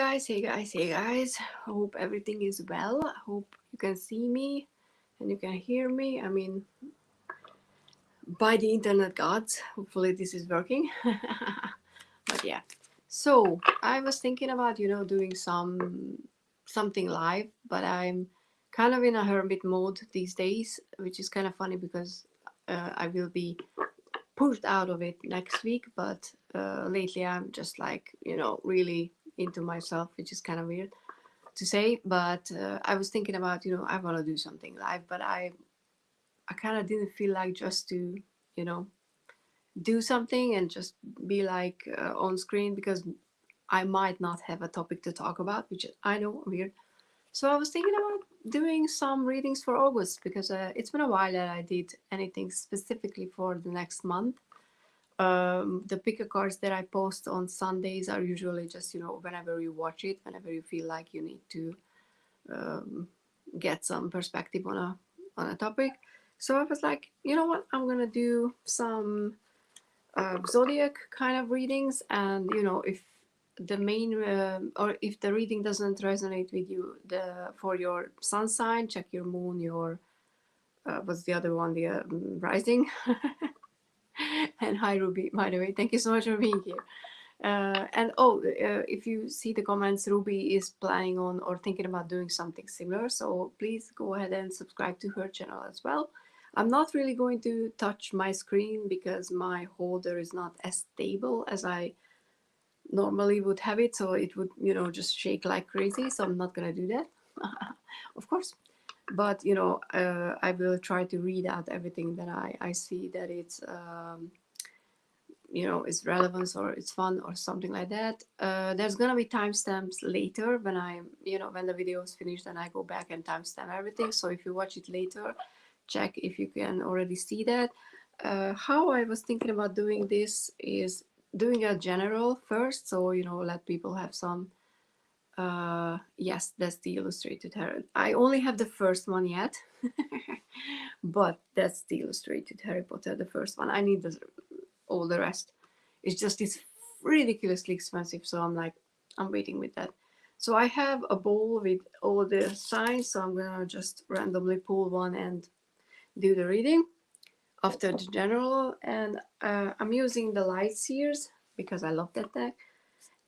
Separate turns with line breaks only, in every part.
Hey guys. Hope everything is well. I hope you can see me and you can hear me. I mean, by the internet gods. Hopefully this is working. But yeah. So I was thinking about, doing something live, but I'm kind of in a hermit mode these days, which is kind of funny because I will be pushed out of it next week. But lately I'm just like, really into myself, which is kind of weird to say, but I was thinking about, I want to do something live, but I kind of didn't feel like just to, you know, do something and just be like on screen because I might not have a topic to talk about, which is, I know, weird. So I was thinking about doing some readings for August because it's been a while that I did anything specifically for the next month. The picker cards that I post on Sundays are usually just, whenever you watch it, whenever you feel like you need to um, get some perspective on a topic. So I was like, you know what, I'm gonna do some zodiac kind of readings, and if the main or if the reading doesn't resonate with you, the for your sun sign, check your moon, your what's the other one, the rising. And hi Ruby, by the way, thank you so much for being here. If you see the comments, Ruby is planning on or thinking about doing something similar. So please go ahead and subscribe to her channel as well. I'm not really going to touch my screen because my holder is not as stable as I normally would have it. So it would, just shake like crazy. So I'm not going to do that, of course. But, I will try to read out everything that I see that it's it's relevance or it's fun or something like that. There's gonna be timestamps later when when the video is finished, and I go back and timestamp everything. So if you watch it later, check if you can already see that. How I was thinking about doing this is doing a general first, so let people have some. Yes, that's the illustrated Harry. I only have the first one yet, but that's the illustrated Harry Potter, the first one. I need all the rest. It's ridiculously expensive, so I'm like, I'm waiting with that. So I have a bowl with all the signs, so I'm gonna just randomly pull one and do the reading after the general. And I'm using the light seers because I love that deck,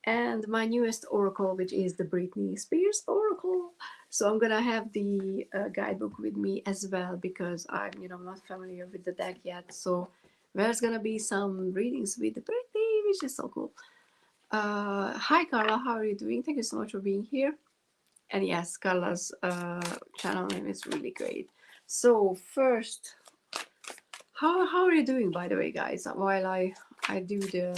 and my newest oracle, which is the Britney Spears oracle. So I'm gonna have the guidebook with me as well because I'm not familiar with the deck yet. So there's gonna be some readings with the Britney, which is so cool. Hi Carla, how are you doing? Thank you so much for being here. And yes, Carla's channel name is really great. So first, how are you doing, by the way, guys? While I do the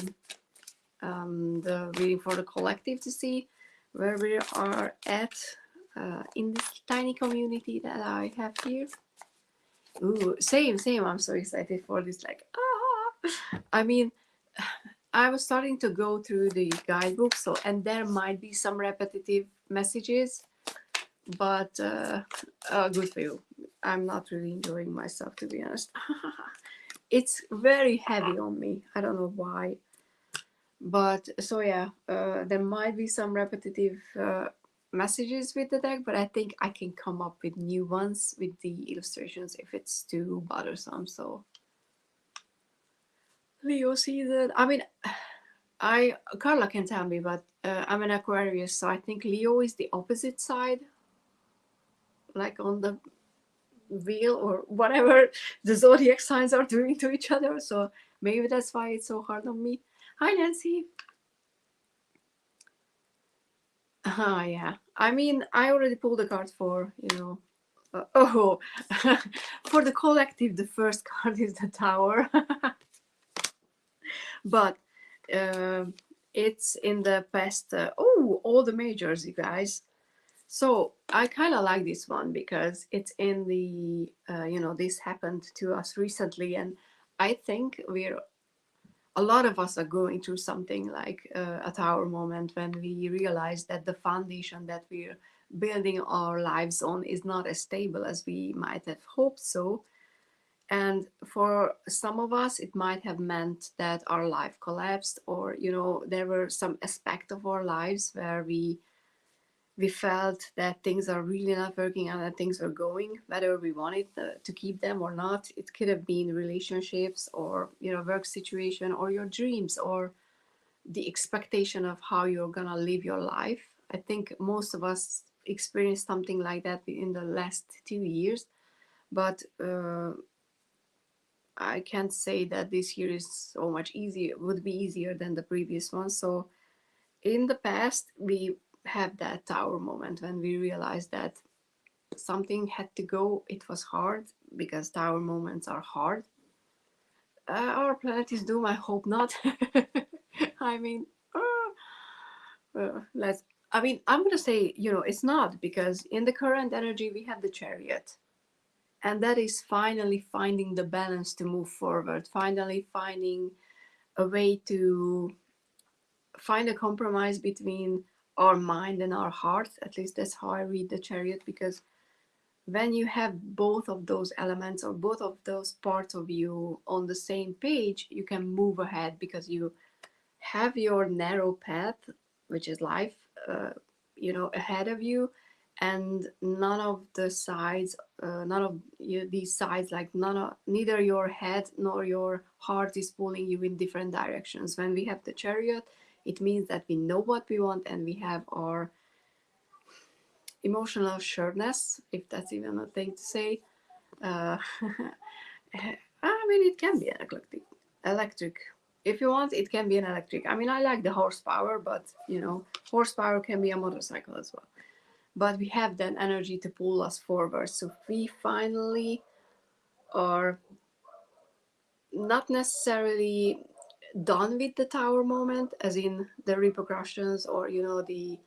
reading for the collective to see where we are at in this tiny community that I have here. Ooh, same. I'm so excited for this. Like, I mean, I was starting to go through the guidebook, so and there might be some repetitive messages, but good for you. I'm not really enjoying myself, to be honest. It's very heavy on me. I don't know why. But so yeah, there might be some repetitive messages with the deck, but I think I can come up with new ones with the illustrations if it's too bothersome. So Leo season. I mean, Carla can tell me, but I'm an Aquarius, so I think Leo is the opposite side, like on the wheel or whatever the zodiac signs are doing to each other. So maybe that's why it's so hard on me. Hi Nancy. Yeah. I mean, I already pulled a card for, for the collective, the first card is the Tower. But it's in the past. All the majors, you guys. So I kind of like this one because it's in the, this happened to us recently. And I think a lot of us are going through something like a tower moment when we realize that the foundation that we're building our lives on is not as stable as we might have hoped so. And for some of us, it might have meant that our life collapsed, or, you know, there were some aspect of our lives where we felt that things are really not working and that things were going, whether we wanted to keep them or not. It could have been relationships, or, you know, work situation, or your dreams, or the expectation of how you're gonna live your life. I think most of us experienced something like that in the last 2 years. But I can't say that this year is so much easier, would be easier than the previous one. So in the past, we have that tower moment when we realized that something had to go. It was hard, because tower moments are hard. Our planet is doomed. I hope not. I mean, let's. I mean, I'm gonna say, you know, it's not, because in the current energy we have the Chariot, and that is finally finding the balance to move forward. Finally finding a way to find a compromise between our mind and our heart. At least that's how I read the Chariot, because when you have both of those elements, or both of those parts of you on the same page, you can move ahead, because you have your narrow path, which is life, you know, ahead of you, and none of the sides, none of these sides, like neither your head nor your heart is pulling you in different directions. When we have the Chariot, it means that we know what we want, and we have our emotional sureness, if that's even a thing to say. uh, I mean, it can be an electric. If you want, it can be an electric. I mean, I like the horsepower, but, you know, horsepower can be a motorcycle as well. But we have that energy to pull us forward. So we finally are not necessarily done with the tower moment, as in the repercussions, or, you know, the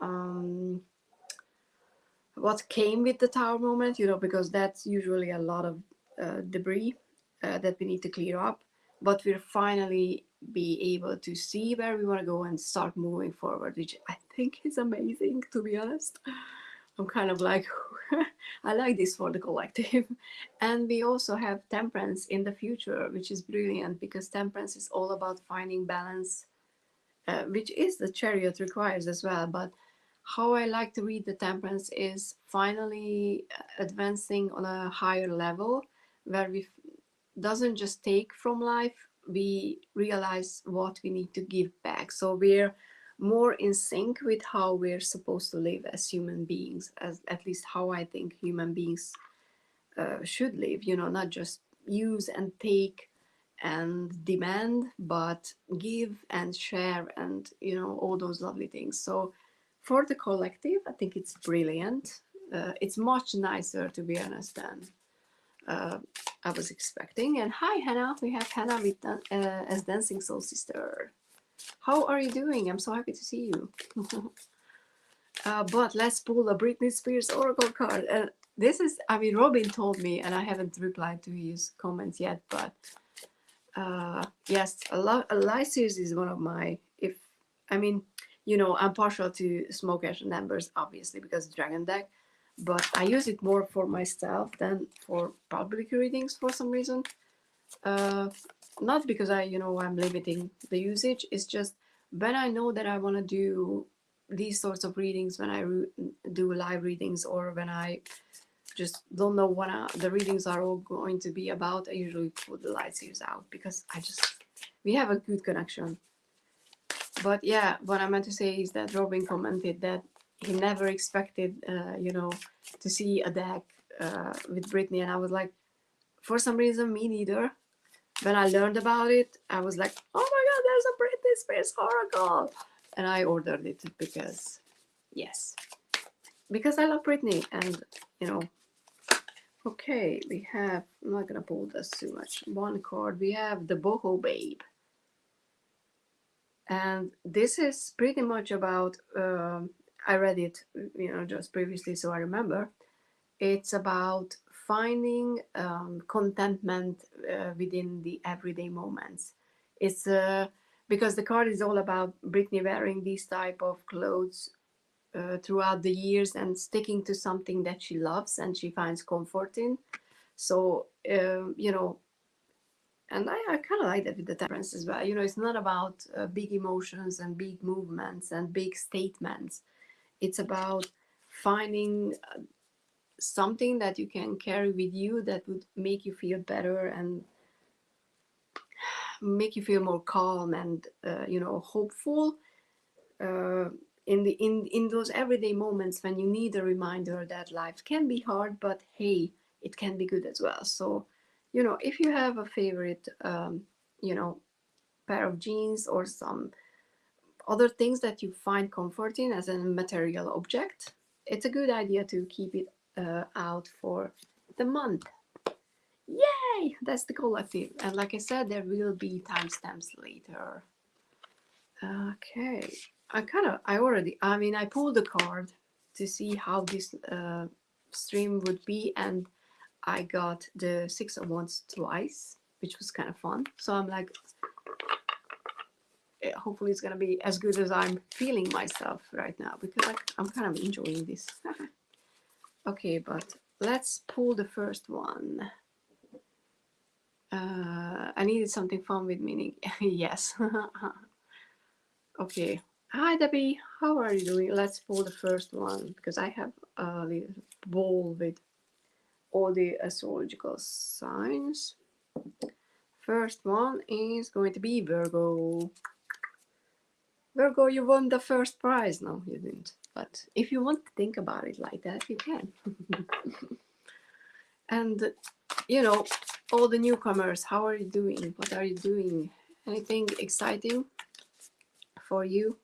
um, what came with the tower moment, you know, because that's usually a lot of debris that we need to clear up. But we'll finally be able to see where we want to go and start moving forward, which I think is amazing, to be honest. I'm kind of like, I like this for the collective. And we also have temperance in the future, which is brilliant, because temperance is all about finding balance, which is the Chariot requires as well. But how I like to read the temperance is finally advancing on a higher level, where we doesn't just take from life, we realize what we need to give back. So we're more in sync with how we're supposed to live as human beings, as at least how I think human beings should live, you know, not just use and take and demand, but give and share, and, you know, all those lovely things. So for the collective, I think it's brilliant. It's much nicer, to be honest, than uh, I was expecting. And hi, Hannah. We have Hannah with as Dancing Soul Sister. How are you doing? I'm so happy to see you. But let's pull a Britney Spears Oracle card. And this is, I mean, Robin told me, and I haven't replied to his comments yet, but yes, Lysius is one of my, if, I mean, you know, I'm partial to Smoke Ash and Embers, obviously, because Dragon deck, but I use it more for myself than for public readings for some reason. Not because I'm limiting the usage. It's just when I know that I want to do these sorts of readings, when I do live readings, or when I just don't know what the readings are all going to be about, I usually put the light series out, because we have a good connection. But yeah, what I meant to say is that Robin commented that he never expected, to see a deck with Britney, and I was like, for some reason, me neither. When I learned about it, I was like, oh my god, there's a Britney Spears Oracle! And I ordered it because, yes, because I love Britney, and, okay, we have, I'm not gonna pull this too much, one card, we have the Boho Babe. And this is pretty much about, I read it, just previously, so I remember. It's about finding contentment within the everyday moments. It's because the card is all about Britney wearing these type of clothes throughout the years and sticking to something that she loves and she finds comfort in. So you know, and I kind of like that with the Temperance as well. You know, it's not about big emotions and big movements and big statements. It's about finding something that you can carry with you that would make you feel better and make you feel more calm and you know, hopeful uh, in those everyday moments when you need a reminder that life can be hard, but hey, it can be good as well. So you know, if you have a favorite you know, pair of jeans or some other things that you find comfort in as a material object, it's a good idea to keep it out for the month. Yay! That's the collective. And like I said, there will be timestamps later. Okay. I mean, I pulled a card to see how this stream would be, and I got the Six of Wands twice, which was kind of fun. So I'm like, hopefully it's gonna be as good as I'm feeling myself right now, because I'm kind of enjoying this. Okay, but let's pull the first one. I needed something fun with meaning. Yes. Okay. Hi, Debbie. How are you doing? Let's pull the first one, because I have a little bowl with all the astrological signs. First one is going to be Virgo. Virgo, you won the first prize. No, you didn't. But if you want to think about it like that, you can. And, you know, all the newcomers, how are you doing? What are you doing? Anything exciting for you?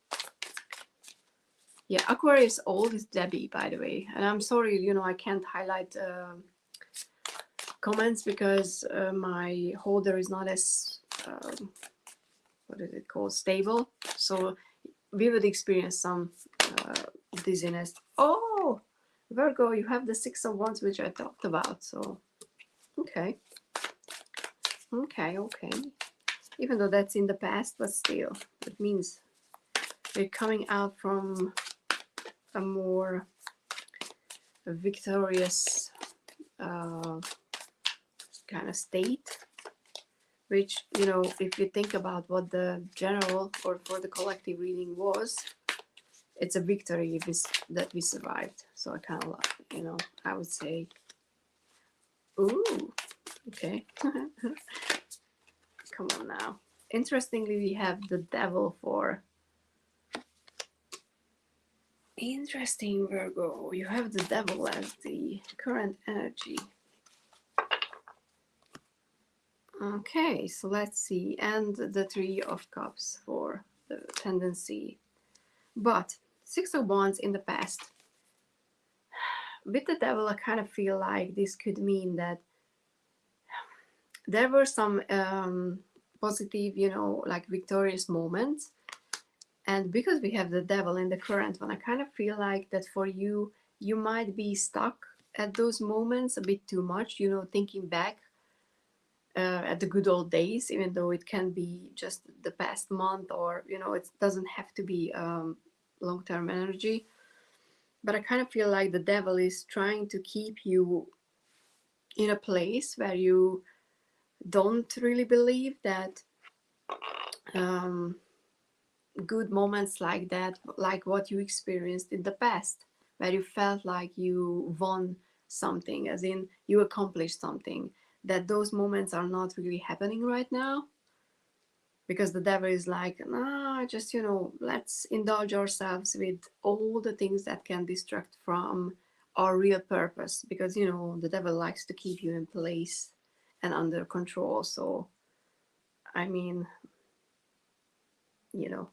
Yeah, Aquarius old is Debbie, by the way. And I'm sorry, you know, I can't highlight comments because my holder is not as, what is it called, stable. So we would experience some dizziness. Oh, Virgo, you have the Six of Wands, which I talked about. So, okay. Okay. Even though that's in the past, but still, it means we're coming out from a more victorious kind of state, which, you know, if you think about what the general or for the collective reading was, it's a victory that we survived. So I kind of, you know, I would say, ooh, okay. Come on now. Interestingly, we have the devil for... Interesting, Virgo. You have the devil as the current energy. Okay, so let's see. And the Three of Cups for the tendency. But Six of Wands in the past. With the devil, I kind of feel like this could mean that there were some positive, you know, like victorious moments. And because we have the devil in the current one, I kind of feel like that for you, you might be stuck at those moments a bit too much, you know, thinking back at the good old days, even though it can be just the past month, or, you know, it doesn't have to be long-term energy. But I kind of feel like the devil is trying to keep you in a place where you don't really believe that good moments like that, like what you experienced in the past, where you felt like you won something, as in you accomplished something, that those moments are not really happening right now, because the devil is like, nah, just, you know, let's indulge ourselves with all the things that can distract from our real purpose, because, you know, the devil likes to keep you in place and under control. So I mean, you know,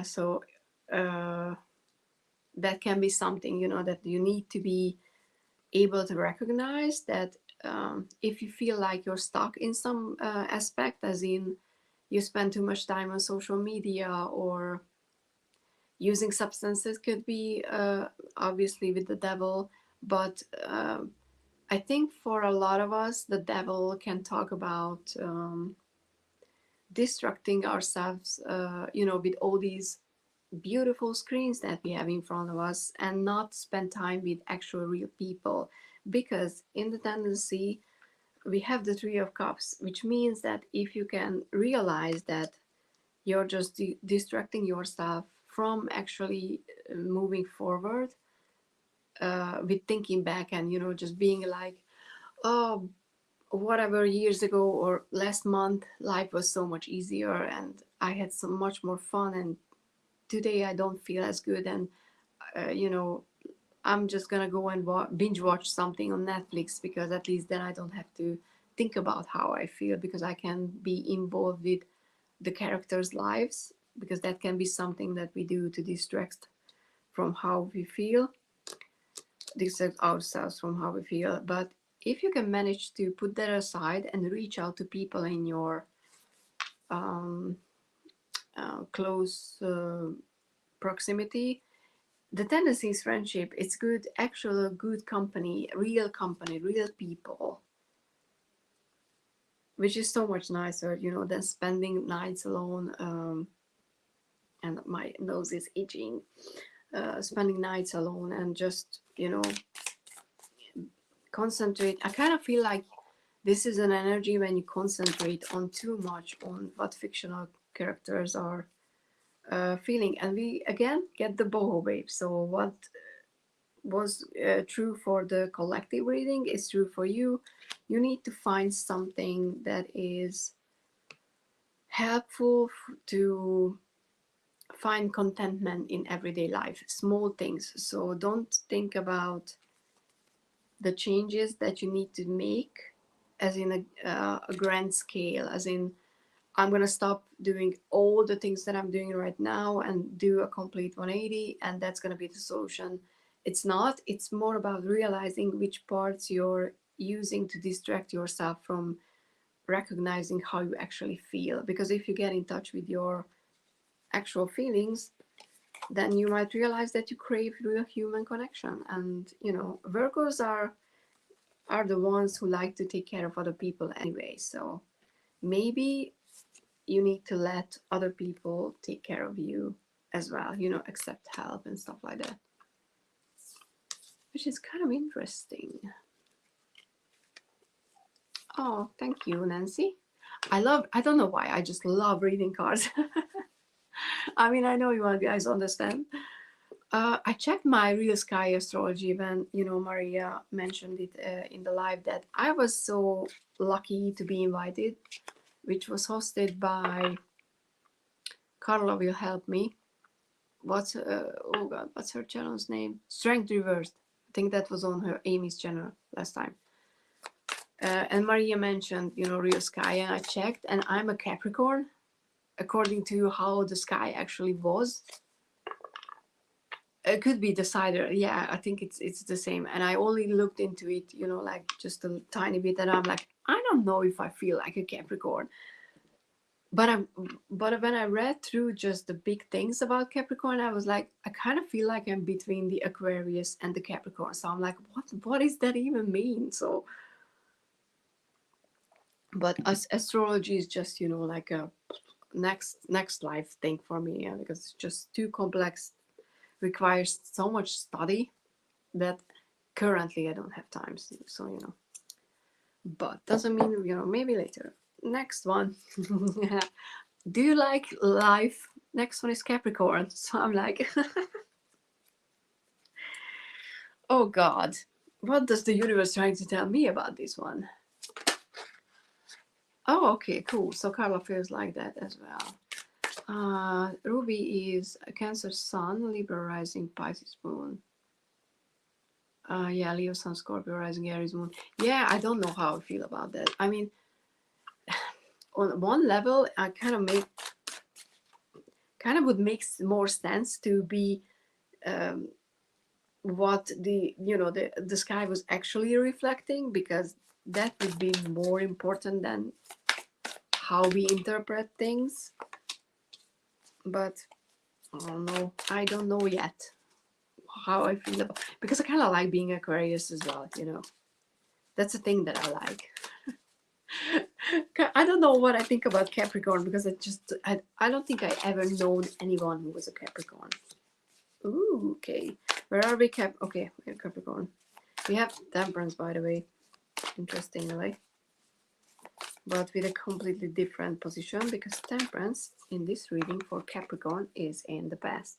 so that can be something, you know, that you need to be able to recognize that if you feel like you're stuck in some aspect, as in you spend too much time on social media, or using substances could be obviously with the devil. But I think for a lot of us, the devil can talk about distracting ourselves, you know, with all these beautiful screens that we have in front of us and not spend time with actual real people. Because in the tendency, we have the Three of Cups, which means that if you can realize that you're just distracting yourself from actually moving forward, with thinking back and, you know, just being like, oh, whatever, years ago or last month, life was so much easier and I had so much more fun, and today I don't feel as good, and you know, I'm just gonna go and binge watch something on Netflix, because at least then I don't have to think about how I feel, because I can be involved with the characters' lives, because that can be something that we do to distract from how we feel, distract ourselves from how we feel. But if you can manage to put that aside and reach out to people in your um, close proximity, the tendency is friendship. It's good, actual good company, real people, which is so much nicer, you know, than spending nights alone. And my nose is itching. Spending nights alone and just, you know, concentrate. I kind of feel like this is an energy when you concentrate on too much on what fictional characters are feeling. And we again get the boho wave. So what was true for the collective reading is true for you. You need to find something that is helpful to find contentment in everyday life, small things. So don't think about the changes that you need to make as in a grand scale, as in, I'm going to stop doing all the things that I'm doing right now and do a complete 180, and that's going to be the solution. It's not. It's more about realizing which parts you're using to distract yourself from recognizing how you actually feel. Because if you get in touch with your actual feelings, then you might realize that you crave real human connection. And, you know, Virgos are the ones who like to take care of other people anyway. So maybe you need to let other people take care of you as well, you know, accept help and stuff like that, which is kind of interesting. Oh, thank you, Nancy. I don't know why, I just love reading cards. I mean, I know you guys understand. I checked my real sky astrology when, you know, Maria mentioned it in the live, that I was so lucky to be invited, which was hosted by Carla will help me. What's oh god, what's her channel's name? Strength Reversed. I think that was on her Amy's channel last time. And Maria mentioned, you know, real sky, and I checked, and I'm a Capricorn, according to how the sky actually was. It could be decided. Yeah, I think it's the same. And I only looked into it, you know, like just a tiny bit, and I'm like, I don't know if I feel like a Capricorn. But when I read through just the big things about Capricorn, I was like, I kind of feel like I'm between the Aquarius and the Capricorn. So I'm like, what does that even mean? So, but astrology is just, you know, like a next life thing for me, yeah, because it's just too complex, requires so much study that currently I don't have time. So, you know, but doesn't mean, you know, maybe later. Next one. Do you like life? Next one is Capricorn. So I'm like, oh God, what does the universe trying to tell me about this one? Oh, okay, cool. So Carla feels like that as well. Ruby is a Cancer Sun, Libra rising, Pisces moon. Yeah, Leo Sun, Scorpio rising, Aries moon. Yeah, I don't know how I feel about that. I mean, on one level, I kind of would make more sense to be what the, you know, the sky was actually reflecting, because that would be more important than how we interpret things. But I don't know yet how I feel about, because I kind of like being Aquarius as well, you know. That's a thing that I like. I don't know what I think about Capricorn because I don't think I ever known anyone who was a Capricorn. Ooh, okay. Where are we? Okay, we're Capricorn. We have Temperance, by the way, interestingly, but with a completely different position because Temperance in this reading for Capricorn is in the past.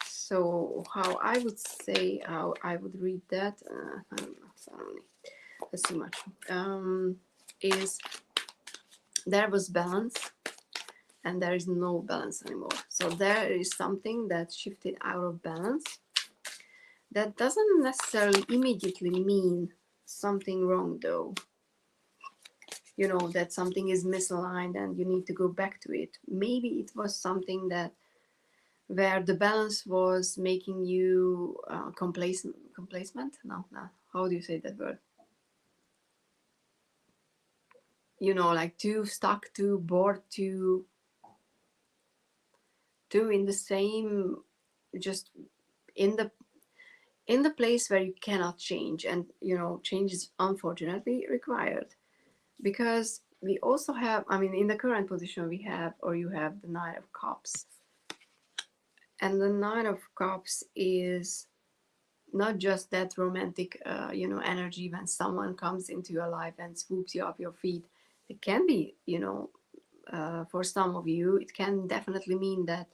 So how I would say, how I would read that, I don't know, sorry, that's too much, is there was balance and there is no balance anymore. So there is something that shifted out of balance. That doesn't necessarily immediately mean something wrong though. You know, that something is misaligned and you need to go back to it. Maybe it was something that where the balance was making you complacent. No, how do you say that word? You know, like too stuck, too bored, too in the same, just in the place where you cannot change, and you know, change is unfortunately required. Because we also have, I mean, in the current position we have, or you have the Nine of Cups, and the Nine of Cups is not just that romantic, you know, energy when someone comes into your life and swoops you off your feet. It can be, you know, for some of you, it can definitely mean that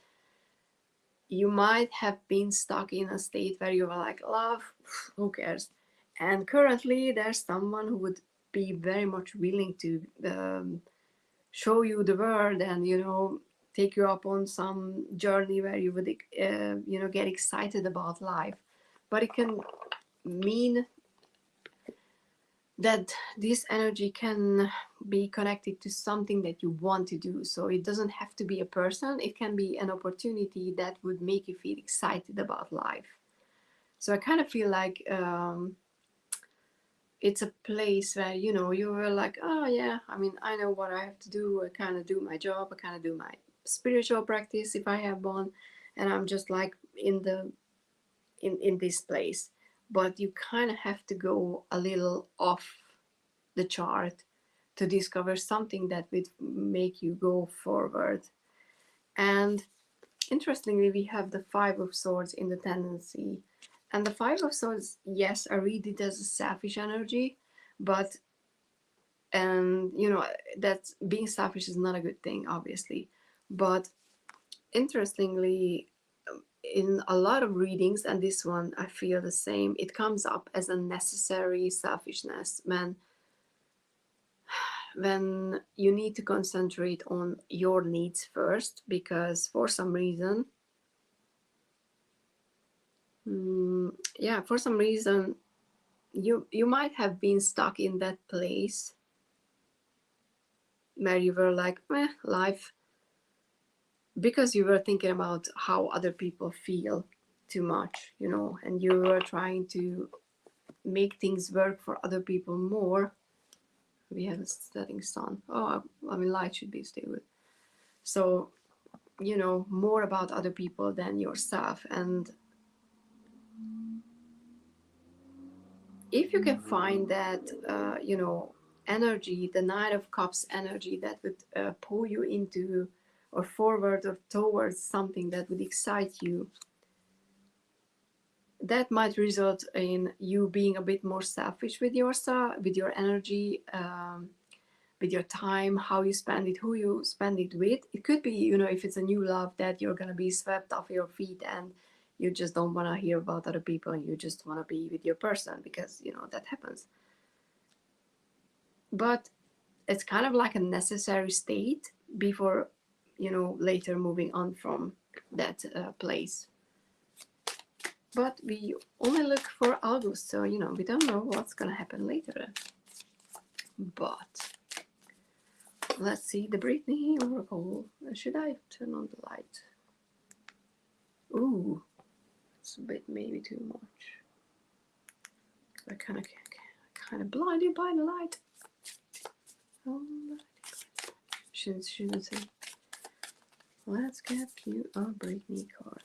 you might have been stuck in a state where you were like, love, who cares? And currently there's someone who would be very much willing to show you the world and, you know, take you up on some journey where you would, you know, get excited about life. But it can mean that this energy can be connected to something that you want to do. So it doesn't have to be a person. It can be an opportunity that would make you feel excited about life. So I kind of feel like it's a place where, you know, you were like, oh yeah, I mean, I know what I have to do. I kind of do my job. I kind of do my spiritual practice if I have one. And I'm just like in this place. But you kind of have to go a little off the chart to discover something that would make you go forward. And interestingly, we have the Five of Swords in the tendency. And the Five of Swords, yes, I read it as a selfish energy, but, and you know, that being selfish is not a good thing, obviously. But interestingly, in a lot of readings, and this one I feel the same, it comes up as a necessary selfishness when you need to concentrate on your needs first, because for some reason, for some reason, you might have been stuck in that place where you were like, life, because you were thinking about how other people feel too much, you know, and you were trying to make things work for other people more. We have a setting sun. Oh, I mean, light should be stable. So, you know, more about other people than yourself. And if you can find that, you know, energy, the Nine of Cups energy that would pull you into or forward or towards something that would excite you, that might result in you being a bit more selfish with yourself, with your energy, with your time, how you spend it, who you spend it with. It could be, you know, if it's a new love, that you're going to be swept off your feet and you just don't want to hear about other people and you just want to be with your person, because, you know, that happens. But it's kind of like a necessary state before, you know, later moving on from that place. But we only look for August, so, you know, we don't know what's going to happen later. But let's see the Brittany Oracle. Should I turn on the light? Ooh, it's a bit maybe too much. I kind of blinded by the light. Oh, shouldn't say. Let's get you a Brittany card.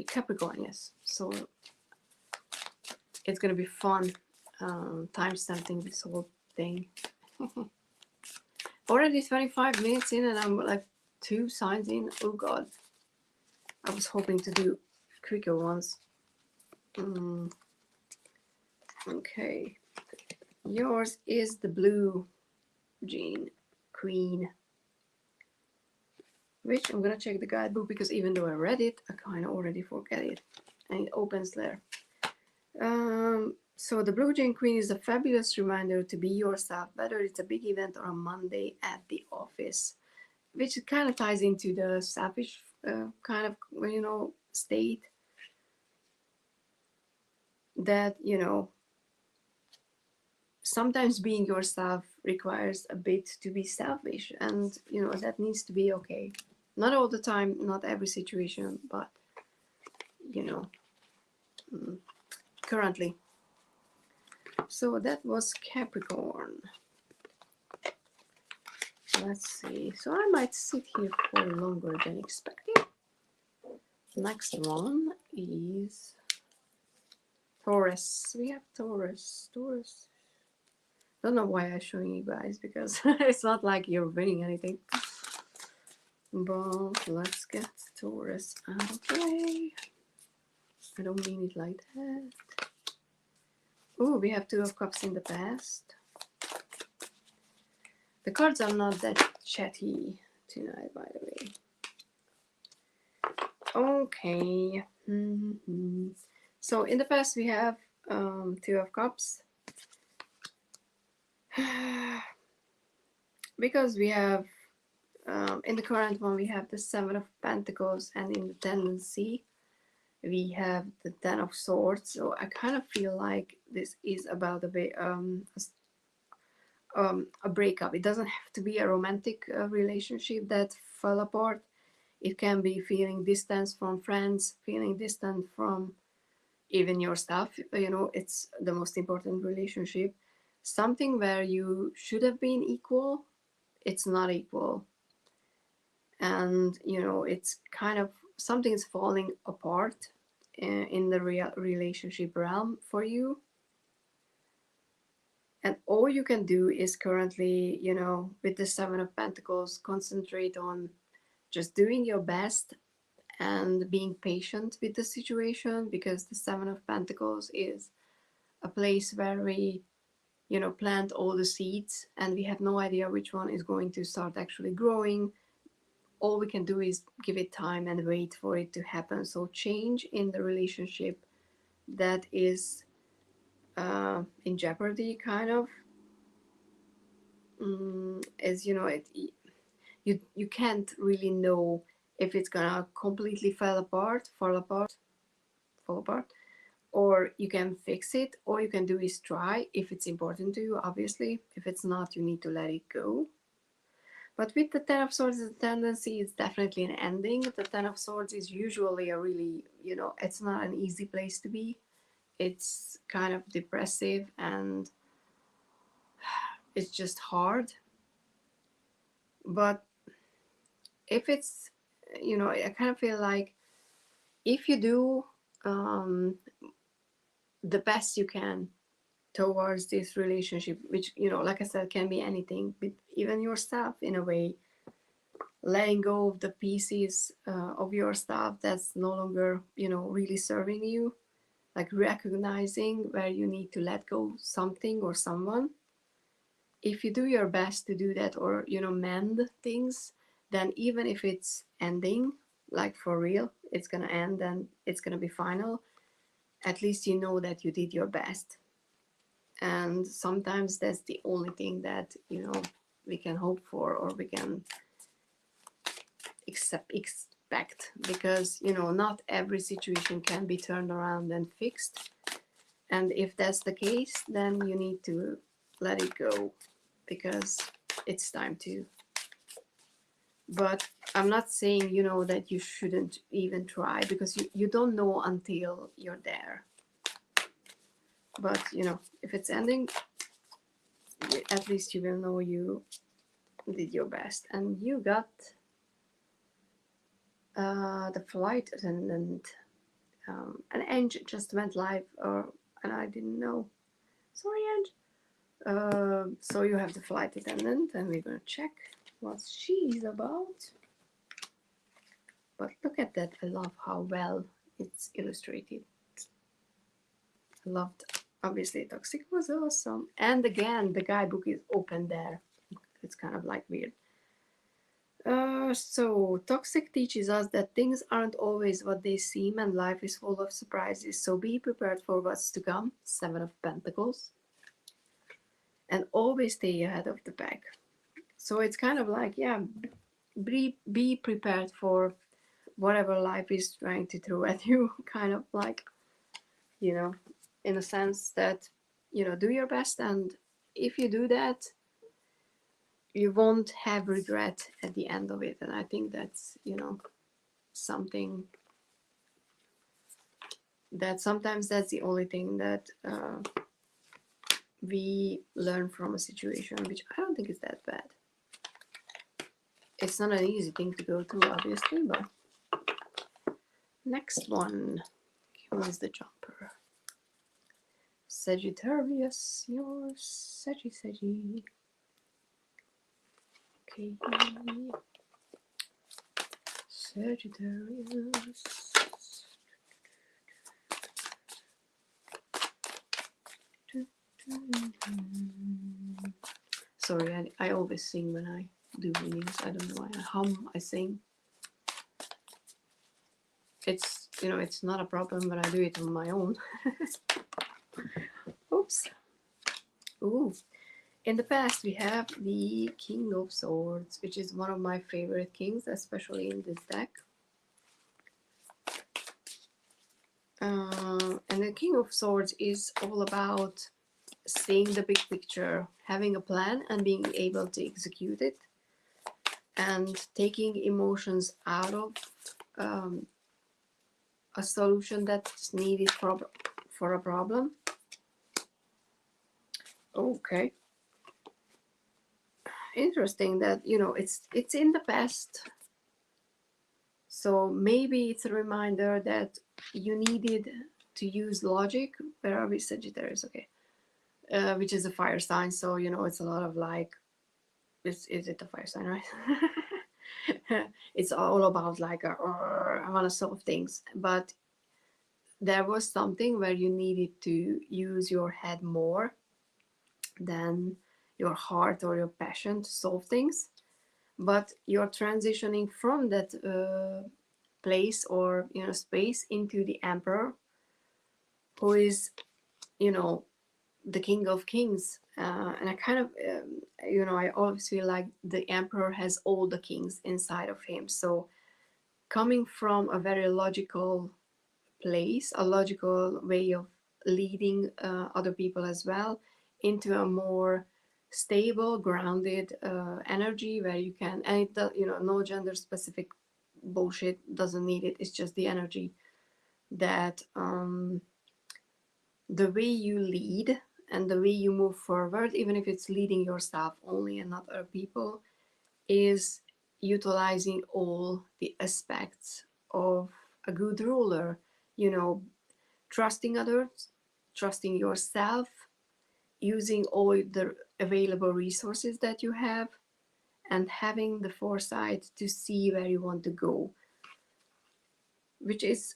Capricorn, yes. So it's gonna be fun time-stamping this whole thing. Already 25 minutes in and I'm like 2 signs in. Oh god. I was hoping to do quicker ones. Okay. Yours is the blue Jean Queen. Which I'm gonna check the guidebook because even though I read it, I kind of already forget it. And it opens there. So the Blue Jane Queen is a fabulous reminder to be yourself, whether it's a big event or a Monday at the office, which kind of ties into the selfish kind of, you know, state that, you know, sometimes being yourself requires a bit to be selfish, and, you know, that needs to be okay. Not all the time, not every situation, but, you know, currently. So that was Capricorn. Let's see. So I might sit here for longer than expected. Next one is Taurus. We have Taurus. Taurus. Don't know why I'm showing you guys because it's not like you're winning anything. But let's get Taurus out of the way. I don't mean it like that. Oh, we have Two of Cups in the past. The cards are not that chatty tonight, by the way. Okay. So in the past we have Two of Cups. Because we have, in the current one we have the Seven of Pentacles, and in the tendency we have the Ten of Swords. So I kind of feel like this is about a breakup. It doesn't have to be a romantic relationship that fell apart. It can be feeling distance from friends, feeling distant from even your stuff. You know, it's the most important relationship. Something where you should have been equal, it's not equal. And, you know, it's kind of something is falling apart in the real relationship realm for you. And all you can do is currently, you know, with the Seven of Pentacles, concentrate on just doing your best and being patient with the situation, because the Seven of Pentacles is a place where we, you know, plant all the seeds and we have no idea which one is going to start actually growing. All we can do is give it time and wait for it to happen. So change in the relationship that is in jeopardy, kind of, is, you know, you can't really know if it's gonna completely fall apart, or you can fix it. All you can do is try if it's important to you, obviously. If it's not, you need to let it go. But with the Ten of Swords, the tendency is definitely an ending. The Ten of Swords is usually a really, you know, it's not an easy place to be. It's kind of depressive and it's just hard. But if it's, you know, I kind of feel like if you do the best you can towards this relationship, which, you know, like I said, can be anything, but even yourself in a way, letting go of the pieces of your stuff that's no longer, you know, really serving you, like recognizing where you need to let go something or someone. If you do your best to do that, or, you know, mend things, then even if it's ending, like for real, it's gonna end and it's gonna be final, at least you know that you did your best. And sometimes that's the only thing that, you know, we can hope for, or we can expect, because, you know, not every situation can be turned around and fixed. And if that's the case, then you need to let it go, because it's time to. But I'm not saying, you know, that you shouldn't even try, because you don't know until you're there. But, you know, if it's ending, at least you will know you did your best. And you got the flight attendant. An engine just went live, and I didn't know. Sorry, Ange. So you have the flight attendant, and we're gonna check what she's about. But look at that. I love how well it's illustrated. I loved, obviously, Toxic was awesome. And again, the guidebook is open there. It's kind of like weird. So Toxic teaches us that things aren't always what they seem and life is full of surprises. So be prepared for what's to come. 7 of Pentacles. And always stay ahead of the pack. So it's kind of like, yeah, be prepared for whatever life is trying to throw at you. Kind of like, you know, in a sense that, you know, do your best. And if you do that, you won't have regret at the end of it. And I think that's, you know, something that sometimes that's the only thing that we learn from a situation, which I don't think is that bad. It's not an easy thing to go through, obviously, but next one. Who is the jumper? Sagittarius, your Saggy. Okay. Sagittarius. Sorry, I always sing when I do readings. I don't know why. I hum, I sing. It's, you know, it's not a problem, but I do it on my own. Oops. Ooh. In the past, we have the King of Swords, which is one of my favorite kings, especially in this deck. And the King of Swords is all about seeing the big picture, having a plan and being able to execute it, and taking emotions out of a solution that's needed for a problem. Okay. Interesting that, you know, it's in the past. So maybe it's a reminder that you needed to use logic. Where are we? Sagittarius, okay. Which is a fire sign, so you know it's a lot of like, is it a fire sign, right? It's all about like I want to solve things, but there was something where you needed to use your head more than your heart or your passion to solve things, but you're transitioning from that place or, you know, space into the Emperor, who is, you know, the King of Kings, and I kind of, you know, I always feel like the Emperor has all the kings inside of him. So coming from a very logical place, a logical way of leading other people as well, into a more stable, grounded energy where you can, and it does, you know, no gender specific bullshit, doesn't need it. It's just the energy that the way you lead and the way you move forward, even if it's leading yourself only and not other people, is utilizing all the aspects of a good ruler. You know, trusting others, trusting yourself, using all the available resources that you have, and having the foresight to see where you want to go, which is,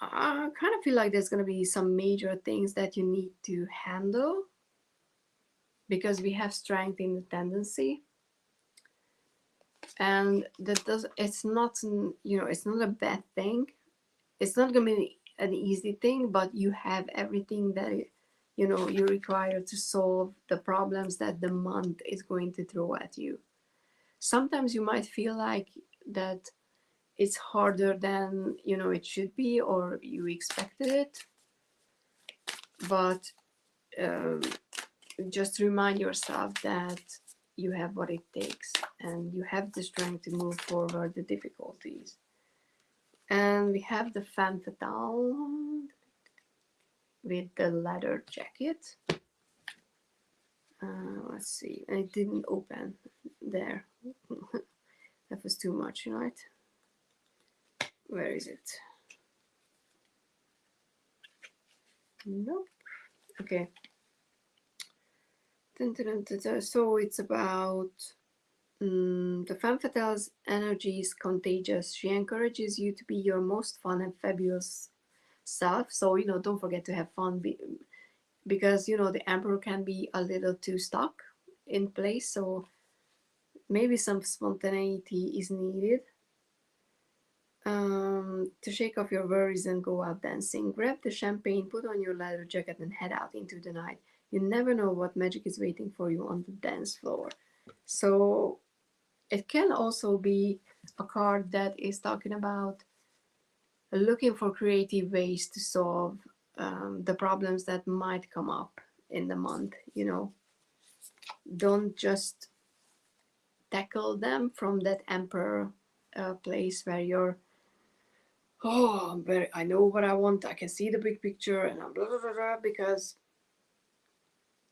I kind of feel like there's going to be some major things that you need to handle because we have strength in the tendency, and that does, it's not, you know, it's not a bad thing. It's not going to be an easy thing, but you have everything that, you know, you require to solve the problems that the month is going to throw at you. Sometimes you might feel like that it's harder than, you know, it should be, or you expected it, but just remind yourself that you have what it takes and you have the strength to move forward the difficulties. And we have the femme fatale with the leather jacket. Let's see, and it didn't open there. That was too much, right? Where is it? Nope. Okay. Dun, dun, dun, dun, dun. So it's about the femme fatale's energy is contagious. She encourages you to be your most fun and fabulous self. So, you know, don't forget to have fun because, you know, the emperor can be a little too stuck in place. So maybe some spontaneity is needed. To shake off your worries and go out dancing. Grab the champagne, put on your leather jacket, and head out into the night. You never know what magic is waiting for you on the dance floor. So it can also be a card that is talking about looking for creative ways to solve the problems that might come up in the month. You know, don't just tackle them from that emperor place where you're, oh, but I know what I want, I can see the big picture, and I'm blah, blah, blah, blah, because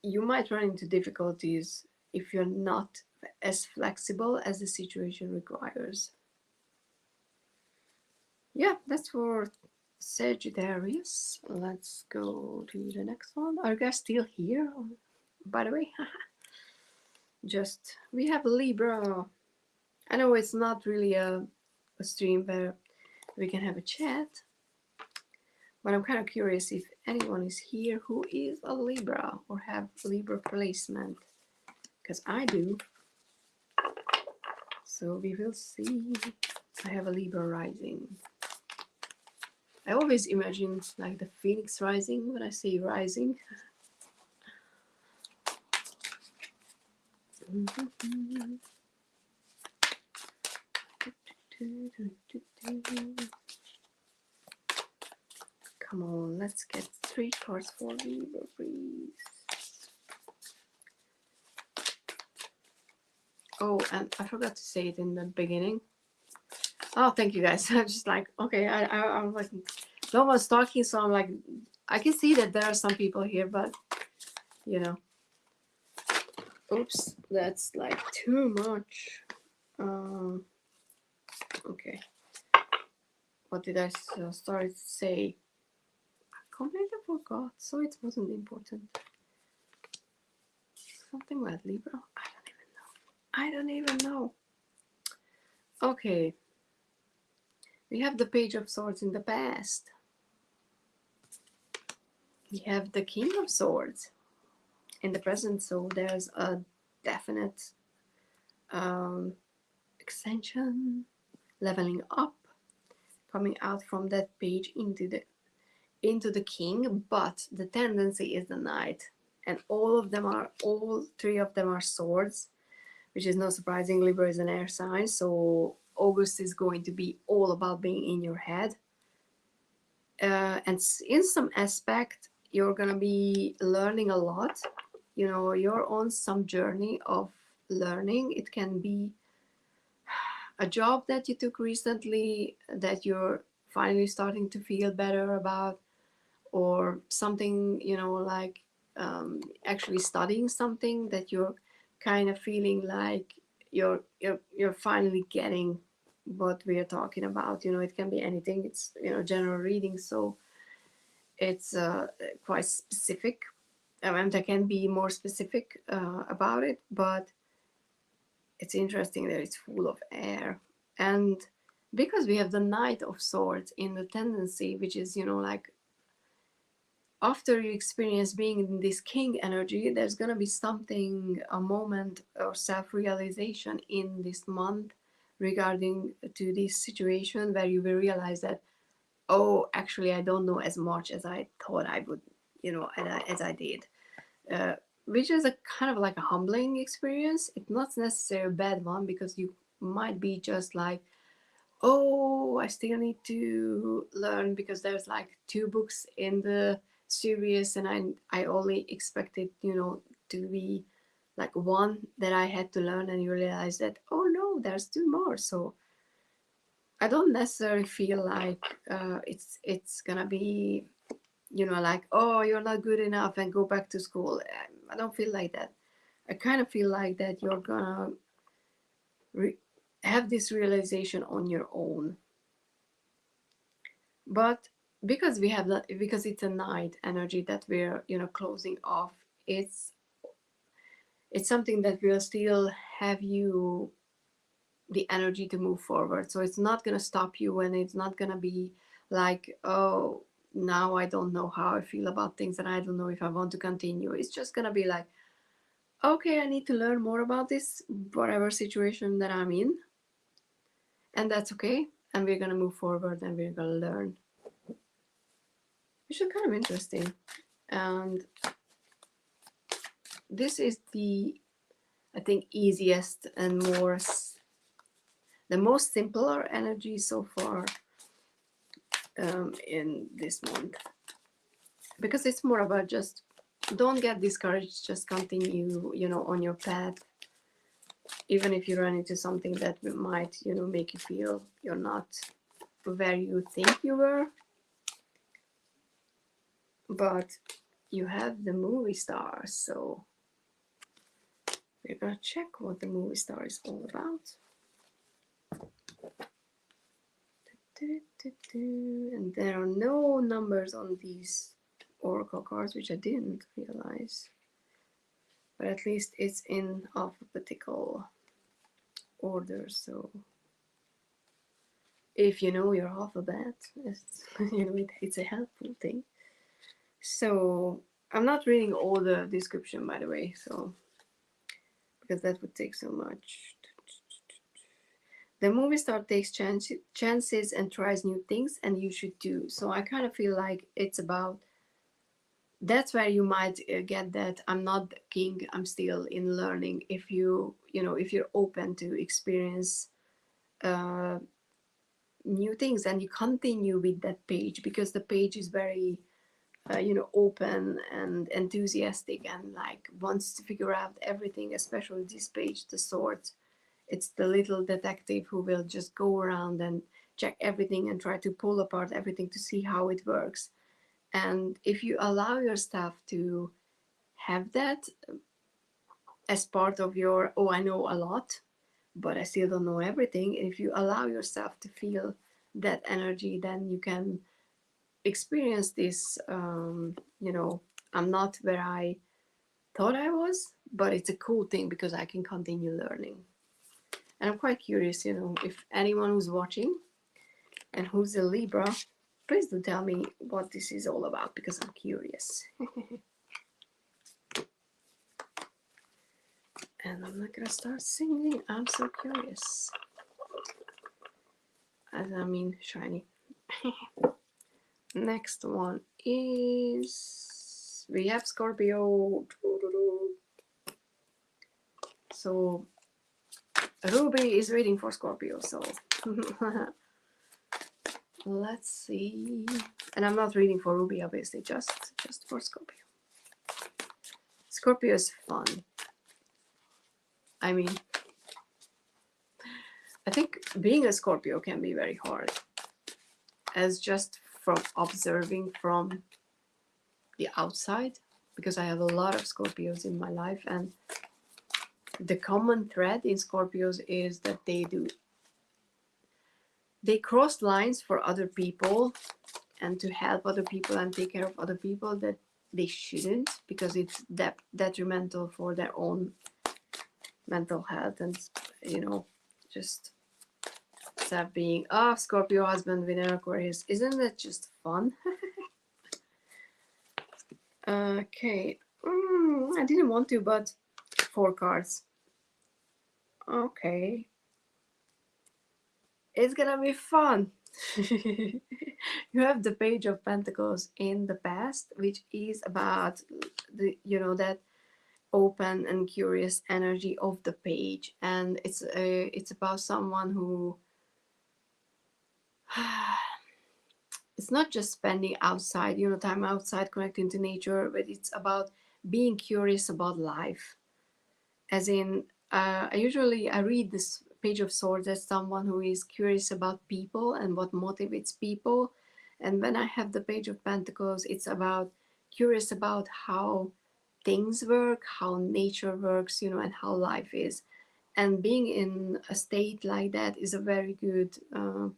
you might run into difficulties if you're not as flexible as the situation requires. Yeah, that's for Sagittarius. Let's go to the next one. Are you guys still here? By the way, just, we have Libra. I know it's not really a stream where we can have a chat, but I'm kind of curious if anyone is here who is a Libra or have Libra placement, because I do. So we will see. I have a Libra rising. I always imagine like the phoenix rising when I say rising. Come on, let's get 3 cards for Libra, please. Oh, and I forgot to say it in the beginning. Oh, thank you guys. I'm just like, okay, I'm like, no one's talking, so I'm like, I can see that there are some people here, but you know, oops, that's like too much. Okay, what did I start to say? I completely forgot, so it wasn't important. Something about Libra? I don't even know. Okay. We have the Page of Swords in the past. We have the King of Swords in the present, so there's a definite extension, leveling up, coming out from that page into the King, but the tendency is the Knight, and all 3 of them are swords, which is not surprising. Libra is an air sign, so August is going to be all about being in your head. And in some aspect, you're gonna be learning a lot. You know, you're on some journey of learning. It can be a job that you took recently that you're finally starting to feel better about, or something, you know, like actually studying something that you're kind of feeling like you're finally getting what we are talking about. You know, it can be anything. It's, you know, general reading, so it's quite specific. And I can be more specific about it, but it's interesting that it's full of air. And because we have the Knight of Swords in the tendency, which is, you know, like after you experience being in this King energy, there's going to be something, a moment or self-realization in this month regarding to this situation where you will realize that, oh, actually, I don't know as much as I thought I would, you know, as I did. Which is a kind of like a humbling experience. It's not necessarily a bad one, because you might be just like, oh, I still need to learn because there's like 2 books in the series, and I only expected, you know, to be like 1 that I had to learn, and you realize that, oh no, there's 2 more. So I don't necessarily feel like it's gonna be, you know, like, oh, you're not good enough and go back to school. I don't feel like that. I kind of feel like that you're gonna have this realization on your own. But because we have that, because it's a Knight energy that we're, you know, closing off, it's it's something that will still have you the energy to move forward. So it's not going to stop you, and it's not going to be like, oh, now I don't know how I feel about things and I don't know if I want to continue. It's just going to be like, okay, I need to learn more about this, whatever situation that I'm in. And that's okay. And we're going to move forward and we're going to learn. Which is kind of interesting. And this is the, I think, easiest and the most simpler energy so far in this month. Because it's more about just don't get discouraged, just continue, on your path. Even if you run into something that might, make you feel you're not where you think you were. But you have the movie star, so we're gonna check what the movie star is all about. And there are no numbers on these oracle cards, which I didn't realize. But at least it's in alphabetical order, so if you know your alphabet, it's a helpful thing. So I'm not reading all the description, by the way, so because that would take so much. The movie star takes chances and tries new things, and you should too. So I kind of feel like it's about, that's where you might get that I'm not the king, I'm still in learning. If if you're open to experience new things, and you continue with that page, because the page is very open and enthusiastic and like wants to figure out everything, especially this page, the swords. It's the little detective who will just go around and check everything and try to pull apart everything to see how it works. And if you allow yourself to have that as part of your, oh, I know a lot, but I still don't know everything. If you allow yourself to feel that energy, then you can experience this, I'm not where I thought I was, but it's a cool thing because I can continue learning. And I'm quite curious, if anyone who's watching and who's a Libra, please do tell me what this is all about, because I'm curious. And I'm not gonna start singing, I'm so curious. As I mean, shiny. Next one is, we have Scorpio. So Ruby is waiting for Scorpio, so let's see. And I'm not reading for Ruby, obviously, just for Scorpio. Scorpio is fun. I mean, I think being a Scorpio can be very hard, as just from observing from the outside, because I have a lot of Scorpios in my life, and the common thread in Scorpios is that they cross lines for other people and to help other people and take care of other people that they shouldn't, because it's detrimental for their own mental health. And just that being Scorpio husband with an Aquarius, isn't that just fun? Okay, I didn't want to, but 4 cards. Okay, it's gonna be fun. You have the Page of Pentacles in the past, which is about the that open and curious energy of the page, and it's about someone who it's not just spending outside, time outside, connecting to nature, but it's about being curious about life. As in, I read this Page of Swords as someone who is curious about people and what motivates people. And when I have the Page of Pentacles, it's about curious about how things work, how nature works, and how life is. And being in a state like that is a very good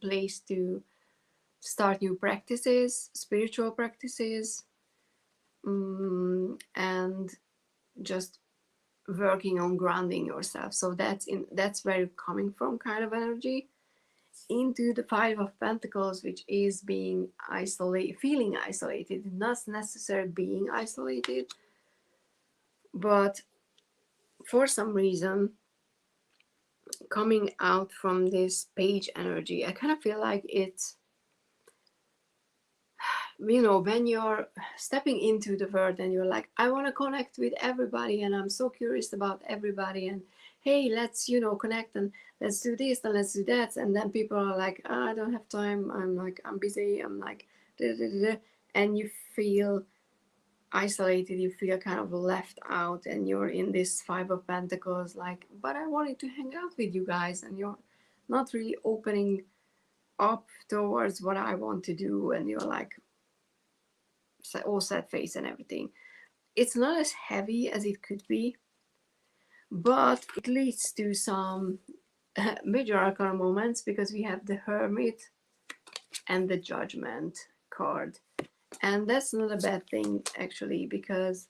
place to start new practices, spiritual practices, and just working on grounding yourself. So that's where you're coming from, kind of energy, into the Five of Pentacles, which is being isolated, feeling isolated, not necessarily being isolated, but for some reason coming out from this page energy, I kind of feel like it's, you know, when you're stepping into the world and you're like, I want to connect with everybody and I'm so curious about everybody, and hey, let's, you know, connect and let's do this and let's do that, and then people are like, oh, I don't have time, I'm like, I'm busy, I'm like da, da, da, da. And you feel isolated, you feel kind of left out, and you're in this Five of Pentacles like, but I wanted to hang out with you guys, and you're not really opening up towards what I want to do, and you're like all sad face and everything. It's not as heavy as it could be, but it leads to some major arcana moments, because we have the Hermit and the Judgment card. And that's not a bad thing, actually, because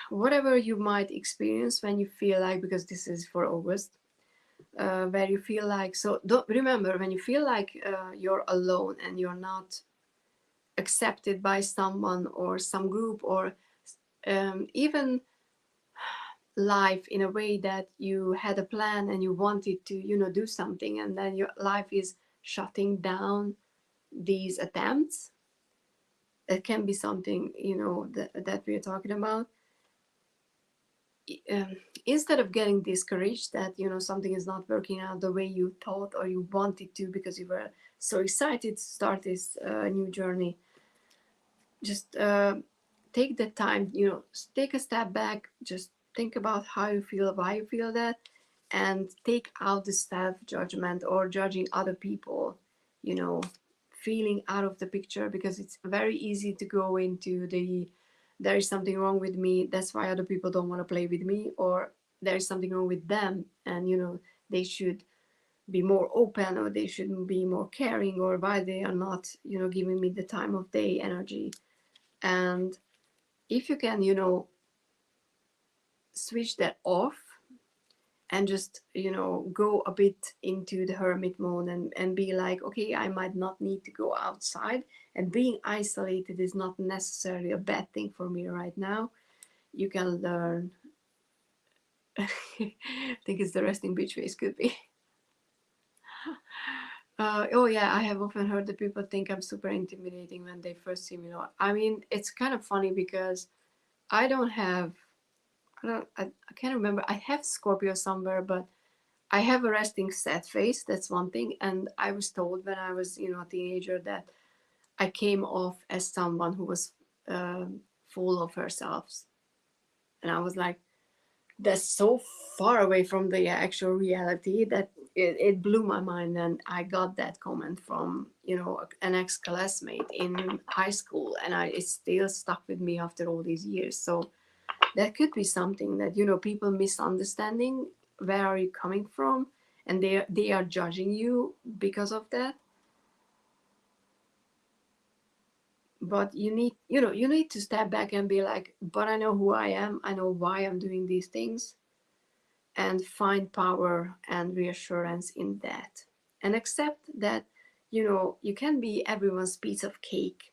whatever you might experience when you feel like, because this is for August, where you feel like, so don't remember, when you feel like you're alone and you're not accepted by someone or some group, or even life in a way that you had a plan and you wanted to, you know, do something, and then your life is shutting down these attempts. It can be something, you know, that we're talking about. Instead of getting discouraged that, you know, something is not working out the way you thought or you wanted to, because you were so excited to start this new journey, just take the time, you know, take a step back, just think about how you feel, why you feel that, and take out the self-judgment or judging other people, you know, feeling out of the picture, because it's very easy to go into the, there is something wrong with me, that's why other people don't want to play with me, or there is something wrong with them and, you know, they should be more open, or they should be more caring, or why they are not, you know, giving me the time of day energy. And if you can, you know, switch that off and just, you know, go a bit into the hermit mode, and be like, okay, I might not need to go outside, and being isolated is not necessarily a bad thing for me right now. You can learn. I think it's the resting beach face, could be. Oh yeah, I have often heard that people think I'm super intimidating when they first see me. I mean, it's kind of funny because I don't have, I can't remember. I have Scorpio somewhere, but I have a resting sad face. That's one thing. And I was told when I was, you know, a teenager, that I came off as someone who was full of herself. And I was like, that's so far away from the actual reality that it blew my mind. And I got that comment from, you know, an ex-classmate in high school, and it still stuck with me after all these years. So that could be something that, you know, people misunderstanding where are you coming from, and they are judging you because of that. But you need, you know, you need to step back and be like, but I know who I am, I know why I'm doing these things, and find power and reassurance in that, and accept that, you know, you can be everyone's piece of cake.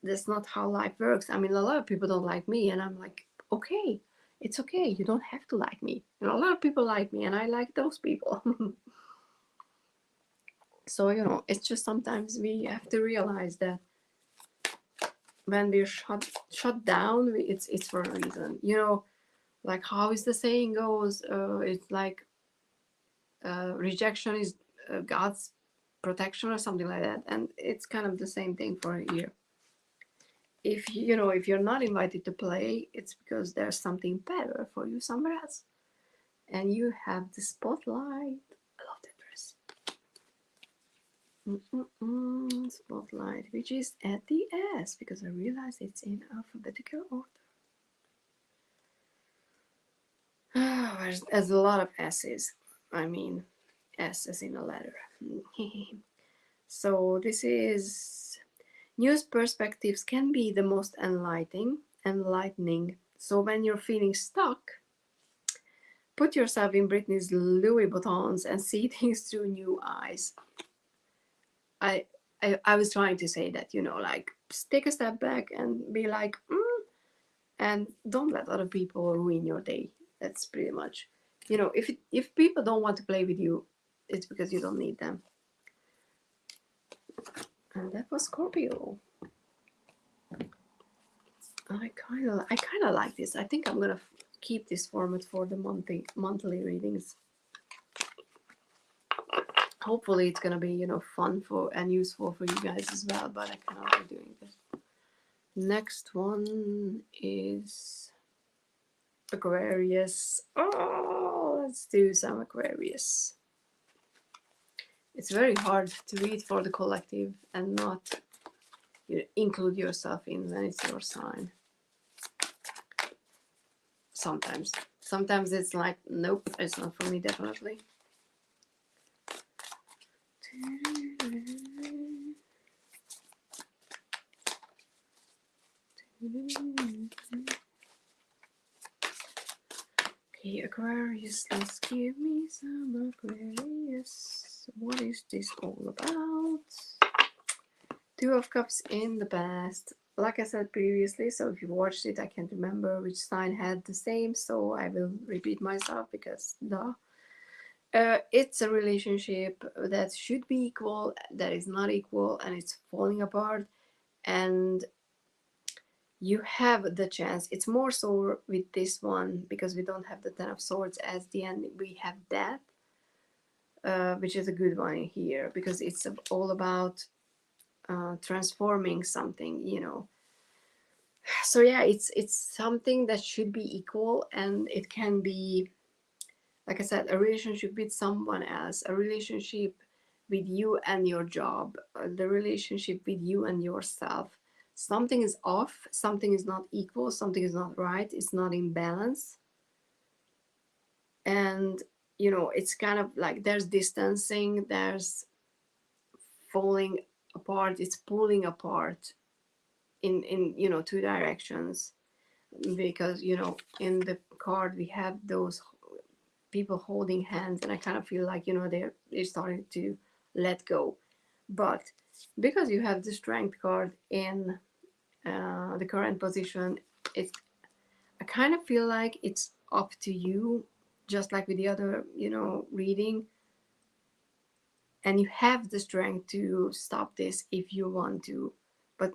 That's not how life works. I mean, a lot of people don't like me, and I'm like, okay, it's okay, you don't have to like me. You know, a lot of people like me, and I like those people. So, you know, it's just sometimes we have to realize that when we're shut down, it's for a reason. You know, like how is the saying goes? It's like rejection is God's protection, or something like that. And it's kind of the same thing for a year. If you know, if you're not invited to play, it's because there's something better for you somewhere else, and you have the spotlight. I love that dress. Spotlight, which is at the S, because I realize it's in alphabetical order. There's a lot of S's. I mean, S as in a letter. So this is, news perspectives can be the most enlightening. So when you're feeling stuck, put yourself in Britney's Louis Vuittons and see things through new eyes. I was trying to say that, you know, like take a step back and be like, and don't let other people ruin your day. That's pretty much, you know, if people don't want to play with you, it's because you don't need them. And that was Scorpio. I kind of like this. I think I'm gonna keep this format for the monthly readings. Hopefully it's gonna be, you know, fun for and useful for you guys as well, but I cannot be doing this. Next one is Aquarius. Oh, let's do some Aquarius. It's very hard to read for the collective and not, you know, include yourself in when it's your sign. Sometimes it's like, nope, it's not for me, definitely. Okay, Aquarius, let's give me some Aquarius. What is this all about? Two of Cups in the past. Like I said previously, so if you watched it, I can't remember which sign had the same, so I will repeat myself because duh. It's a relationship that should be equal, that is not equal, and it's falling apart. And you have the chance. It's more so with this one because we don't have the Ten of Swords as the end. We have that, which is a good one here because it's all about transforming something, you know. So yeah, it's something that should be equal, and it can be, like I said, a relationship with someone else, a relationship with you and your job, the relationship with you and yourself. Something is off, something is not equal, something is not right, it's not in balance. And, you know, it's kind of like there's distancing, there's falling apart, it's pulling apart in you know, two directions. Because, you know, in the card we have those people holding hands, and I kind of feel like, you know, they're starting to let go. But because you have the Strength card in the current position, it's, I kind of feel like it's up to you, just like with the other, you know, reading, and you have the strength to stop this if you want to. But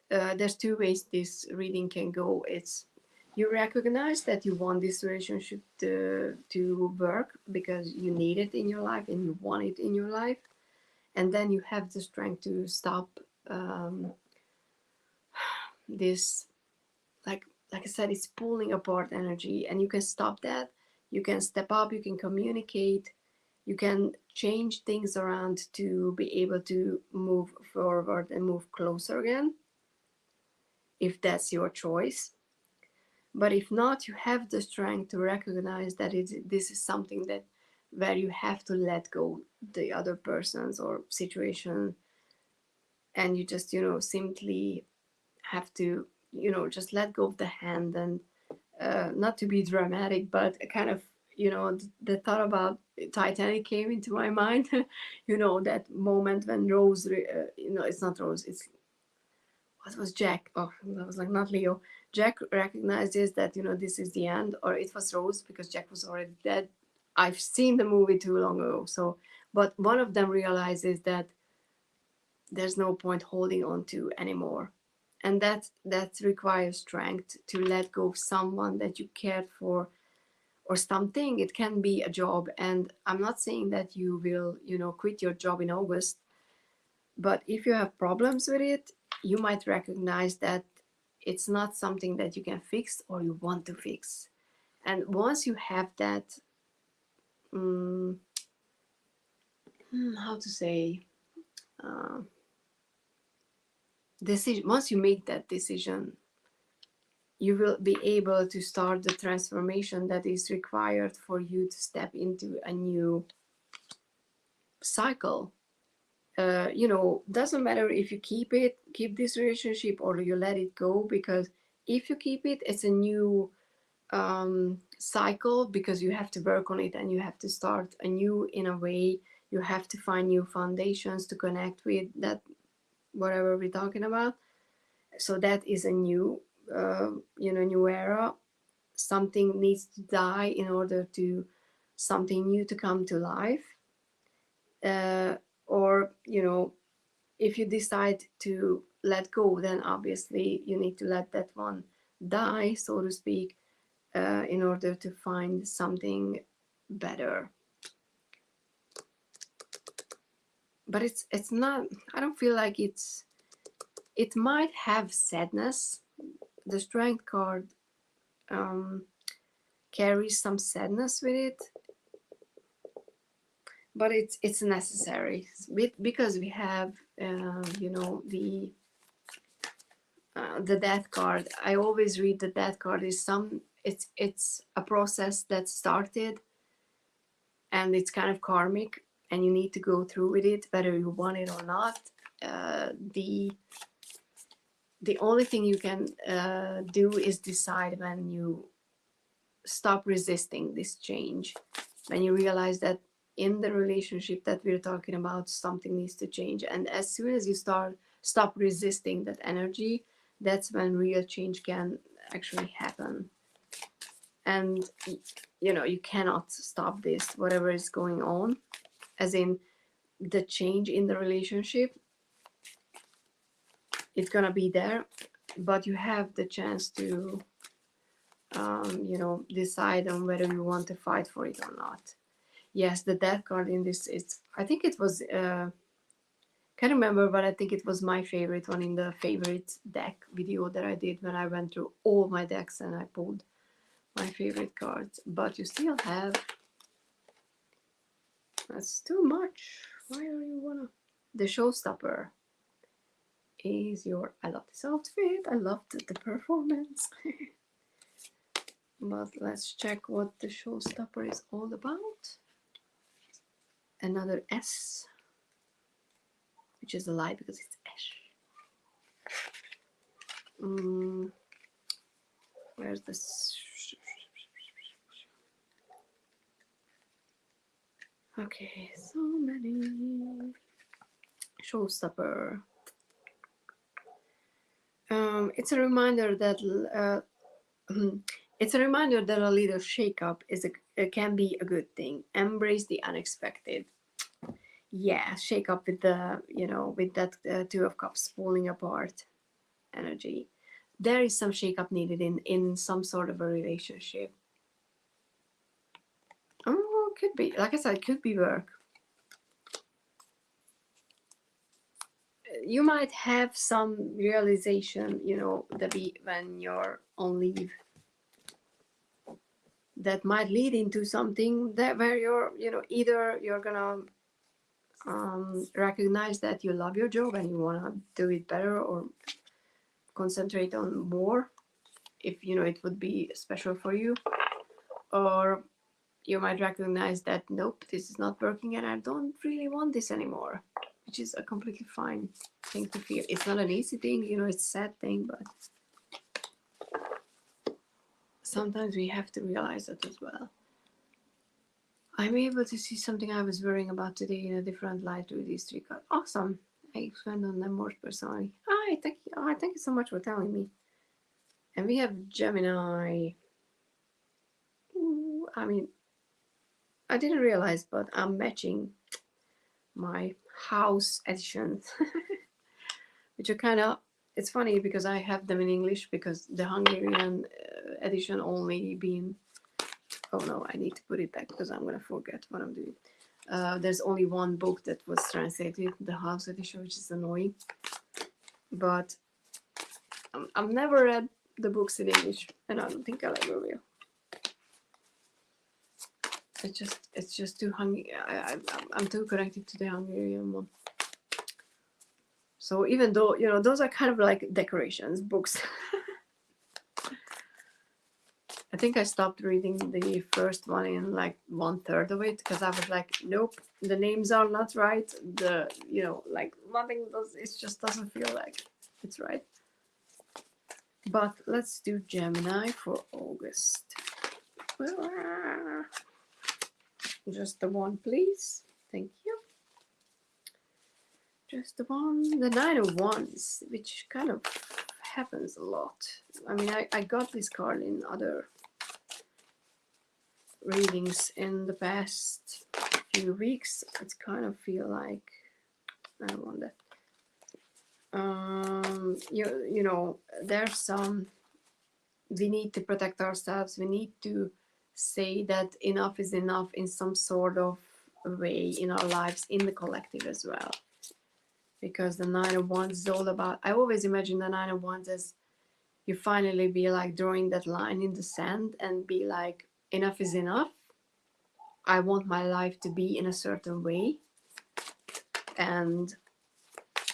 there's two ways this reading can go. It's, you recognize that you want this relationship to work because you need it in your life and you want it in your life, and then you have the strength to stop this, like I said, it's pulling apart energy, and you can stop that. You can step up, you can communicate, you can change things around to be able to move forward and move closer again, if that's your choice. But if not, you have the strength to recognize that this is something that where you have to let go the other person's or situation, and you just, you know, simply have to, you know, just let go of the hand. And not to be dramatic, but kind of, you know, the thought about Titanic came into my mind. You know, that moment when Rose, you know, it's not Rose, it's, what was Jack? Oh, that was like not Leo. Jack recognizes that, you know, this is the end, or it was Rose because Jack was already dead. I've seen the movie too long ago. So, but one of them realizes that there's no point holding on to anymore, and that requires strength to let go of someone that you cared for, or something. It can be a job, and I'm not saying that you will, you know, quit your job in August, but if you have problems with it, you might recognize that it's not something that you can fix or you want to fix. And once you have that, how to say, decision, once you make that decision, you will be able to start the transformation that is required for you to step into a new cycle. You know, doesn't matter if you keep this relationship or you let it go, because if you keep it, it's a new cycle, because you have to work on it and you have to start anew in a way. You have to find new foundations to connect with that, whatever we're talking about. So that is a new, new era. Something needs to die in order to something new to come to life. Or, if you decide to let go, then obviously you need to let that one die, so to speak, in order to find something better. But it's not, I don't feel like it might have sadness. The Strength card carries some sadness with it, but it's necessary because we have the Death card. I always read the Death card is it's a process that started, and it's kind of karmic, and you need to go through with it whether you want it or not. The only thing you can do is decide when you stop resisting this change, when you realize that in the relationship that we're talking about, something needs to change. And as soon as you stop resisting that energy, that's when real change can actually happen. And you cannot stop this, whatever is going on, as in the change in the relationship. It's gonna be there, but you have the chance to decide on whether you want to fight for it or not. Yes, the Death card in this, I think it was can't remember, but I think it was my favorite one in the favorite deck video that I did, when I went through all my decks and I pulled my favorite cards. But you still have, that's too much. Why are you wanna? The Showstopper is your, I love this outfit, I loved the performance. But let's check what the Showstopper is all about. Another S, which is a lie because it's ash. Where's this? Okay, so many. Showstopper. It's a reminder that a little shake-up can be a good thing. Embrace the unexpected. Yeah, shake up with the with that Two of Cups falling apart energy. There is some shake-up needed in some sort of a relationship. Oh, could be, like I said, could be work. You might have some realization, when you're on leave, that might lead into something that where you're, either you're gonna recognize that you love your job and you want to do it better or concentrate on more, if it would be special for you, or you might recognize that nope, this is not working and I don't really want this anymore, which is a completely fine thing to feel. It's not an easy thing, it's a sad thing, but sometimes we have to realize that as well. I'm able to see something I was worrying about today in a different light through these three cards. Awesome. I expand on them more personally. Thank you. Thank you so much for telling me. And we have Gemini. Ooh, I didn't realize, but I'm matching my house editions, which are kind of, it's funny because I have them in English because the Hungarian edition only been, oh no, I need to put it back because I'm gonna forget what I'm doing. There's only one book that was translated, the house edition, which is annoying. But I've never read the books in English, and I don't think I'll ever will. It's just too I'm too connected to the Hungarian one. So even though those are kind of like decorations books. I think I stopped reading the first one in like 1/3 of it because I was like, nope, the names are not right. Like nothing does. It just doesn't feel like it's right. But let's do Gemini for August. Just the one, please. Thank you. Just the one. The Nine of Wands, which kind of happens a lot. I mean, I got this card in other readings in the past few weeks. It's kind of feel like I don't want that. You know, there's some, we need to protect ourselves. We need to say that enough is enough in some sort of way in our lives, in the collective as well. Because the Nine of Wands is all about, I always imagine the Nine of Wands as you finally be like drawing that line in the sand and be like, enough is enough. I want my life to be in a certain way. And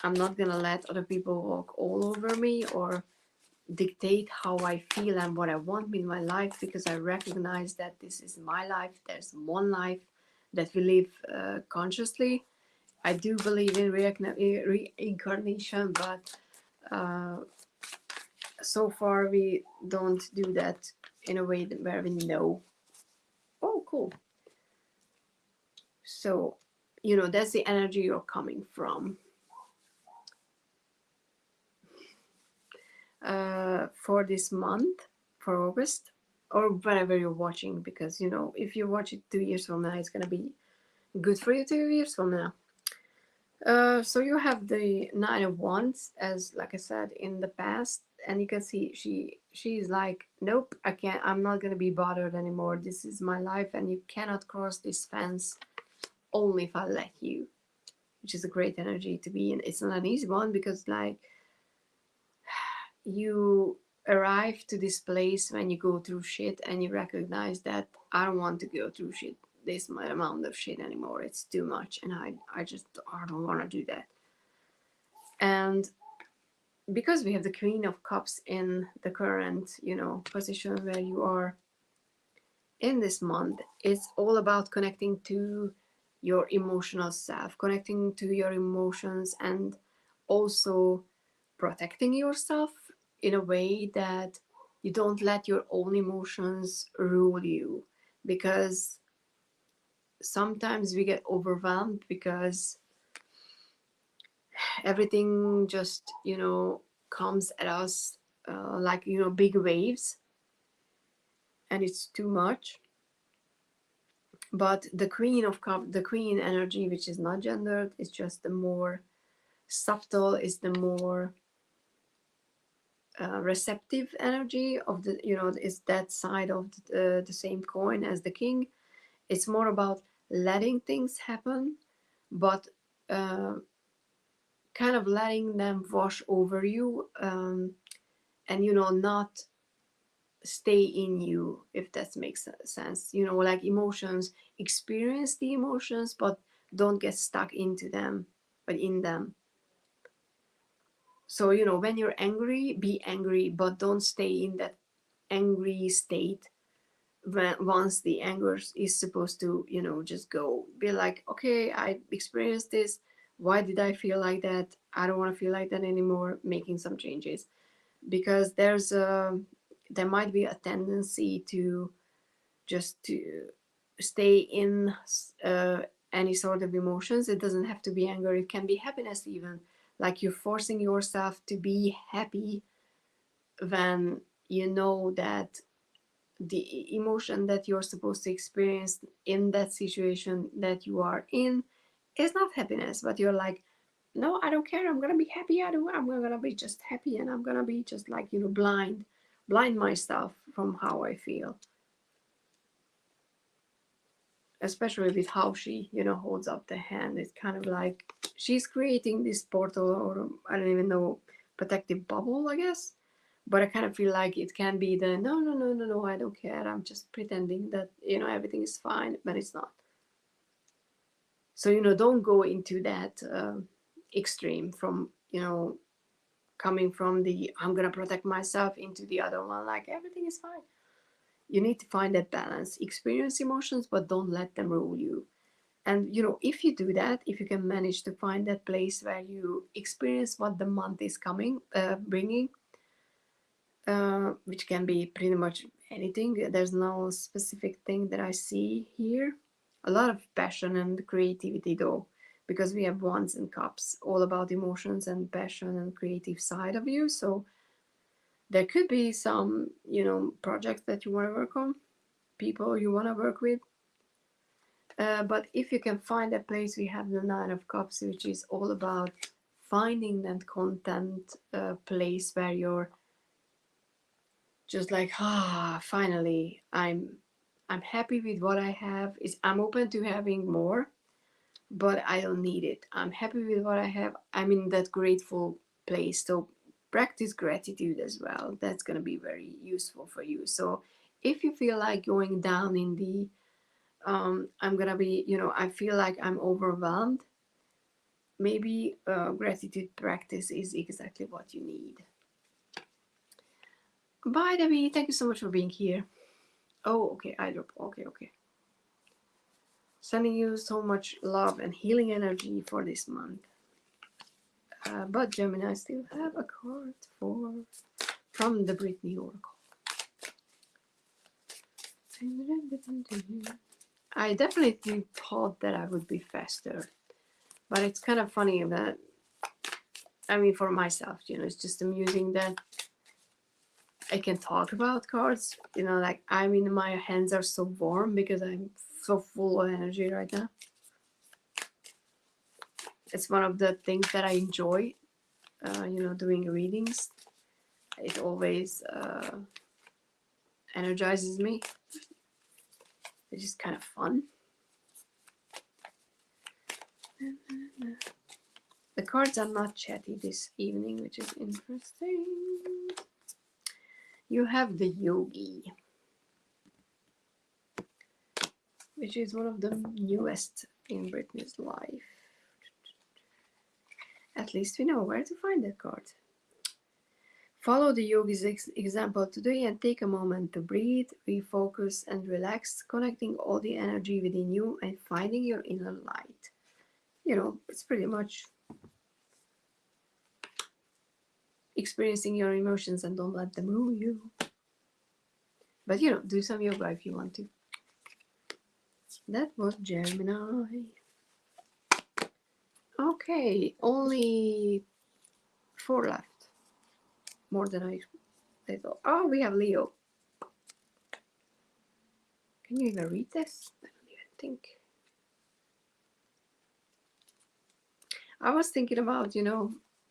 I'm not gonna let other people walk all over me or dictate how I feel and what I want in my life, because I recognize that this is my life. There's one life that we live consciously. I do believe in reincarnation, but so far we don't do that in a way where we know. Oh, cool. So, you know, that's the energy you're coming from. For this month, for August, or whenever you're watching, because, you know, if you watch it 2 years from now, it's going to be good for you 2 years from now. So you have the Nine of Wands, as like I said in the past, and you can see she's like, nope, I can't, I'm not going to be bothered anymore. This is my life, and you cannot cross this fence only if I let you, which is a great energy to be in. It's not an easy one, because like you arrive to this place when you go through shit and you recognize that I don't want to go through shit, this amount of shit anymore. It's too much, and I don't want to do that. And because we have the Queen of Cups in the current, you know, position where you are in this month, it's all about connecting to your emotional self, connecting to your emotions, and also protecting yourself in a way that you don't let your own emotions rule you. Because sometimes we get overwhelmed because everything just, you know, comes at us like, you know, big waves, and it's too much. But the Queen of Cups, the Queen energy, which is not gendered, is just the more subtle, is the more receptive energy of the, you know, is that side of the same coin as the King. It's more about letting things happen, but kind of letting them wash over you, and, you know, not stay in you, if that makes sense. You know, like emotions, experience the emotions, but don't get stuck into them, but in them. So, you know, when you're angry, be angry, but don't stay in that angry state when once the anger is supposed to, you know, just go. Be like, okay, I experienced this, why did I feel like that? I don't want to feel like that anymore. Making some changes, because there might be a tendency to just to stay in any sort of emotions. It doesn't have to be anger, it can be happiness even. Like you're forcing yourself to be happy when you know that the emotion that you're supposed to experience in that situation that you are in is not happiness, but you're like, no, I don't care, I'm gonna be happy. I'm gonna be just happy, and I'm gonna be just like, you know, blind myself from how I feel. Especially with how she, you know, holds up the hand. It's kind of like she's creating this portal, or I don't even know, protective bubble, I guess. But I kind of feel like it can be the no, I don't care, I'm just pretending that, you know, everything is fine, but it's not. So, you know, don't go into that extreme from, you know, coming from the I'm gonna protect myself into the other one, like everything is fine. You need to find that balance. Experience emotions, but don't let them rule you. And, you know, if you do that, if you can manage to find that place where you experience what the month is bringing, which can be pretty much anything. There's no specific thing that I see here. A lot of passion and creativity though, because we have Wands and Cups, all about emotions and passion and creative side of you. So there could be some, projects that you want to work on, people you want to work with. But if you can find a place, we have the Nine of Cups, which is all about finding that content place where you're just like, finally, I'm happy with what I have. I'm open to having more, but I don't need it. I'm happy with what I have. I'm in that grateful place. So practice gratitude as well. That's going to be very useful for you. So if you feel like going down in the I'm gonna be, I feel like I'm overwhelmed, maybe gratitude practice is exactly what you need. Bye, Debbie. Thank you so much for being here. Oh, okay. I drop. Okay. Sending you so much love and healing energy for this month. But Gemini, I still have a card from the Brittany Oracle. I definitely thought that I would be faster, but it's kind of funny that, for myself, it's just amusing that I can talk about cards, like my hands are so warm because I'm so full of energy right now. It's one of the things that I enjoy, doing readings. It always energizes me. It's just kind of fun. The cards are not chatty this evening, which is interesting. You have the Yogi, which is one of the newest in Britney's life. At least we know where to find that card. Follow the Yogi's example today and take a moment to breathe, refocus, and relax, connecting all the energy within you and finding your inner light. It's pretty much experiencing your emotions and don't let them rule you. But, do some yoga if you want to. That was Gemini. Okay, only 4 left. More than I thought. Oh, we have Leo. Can you even read this? I don't even think. I was thinking about,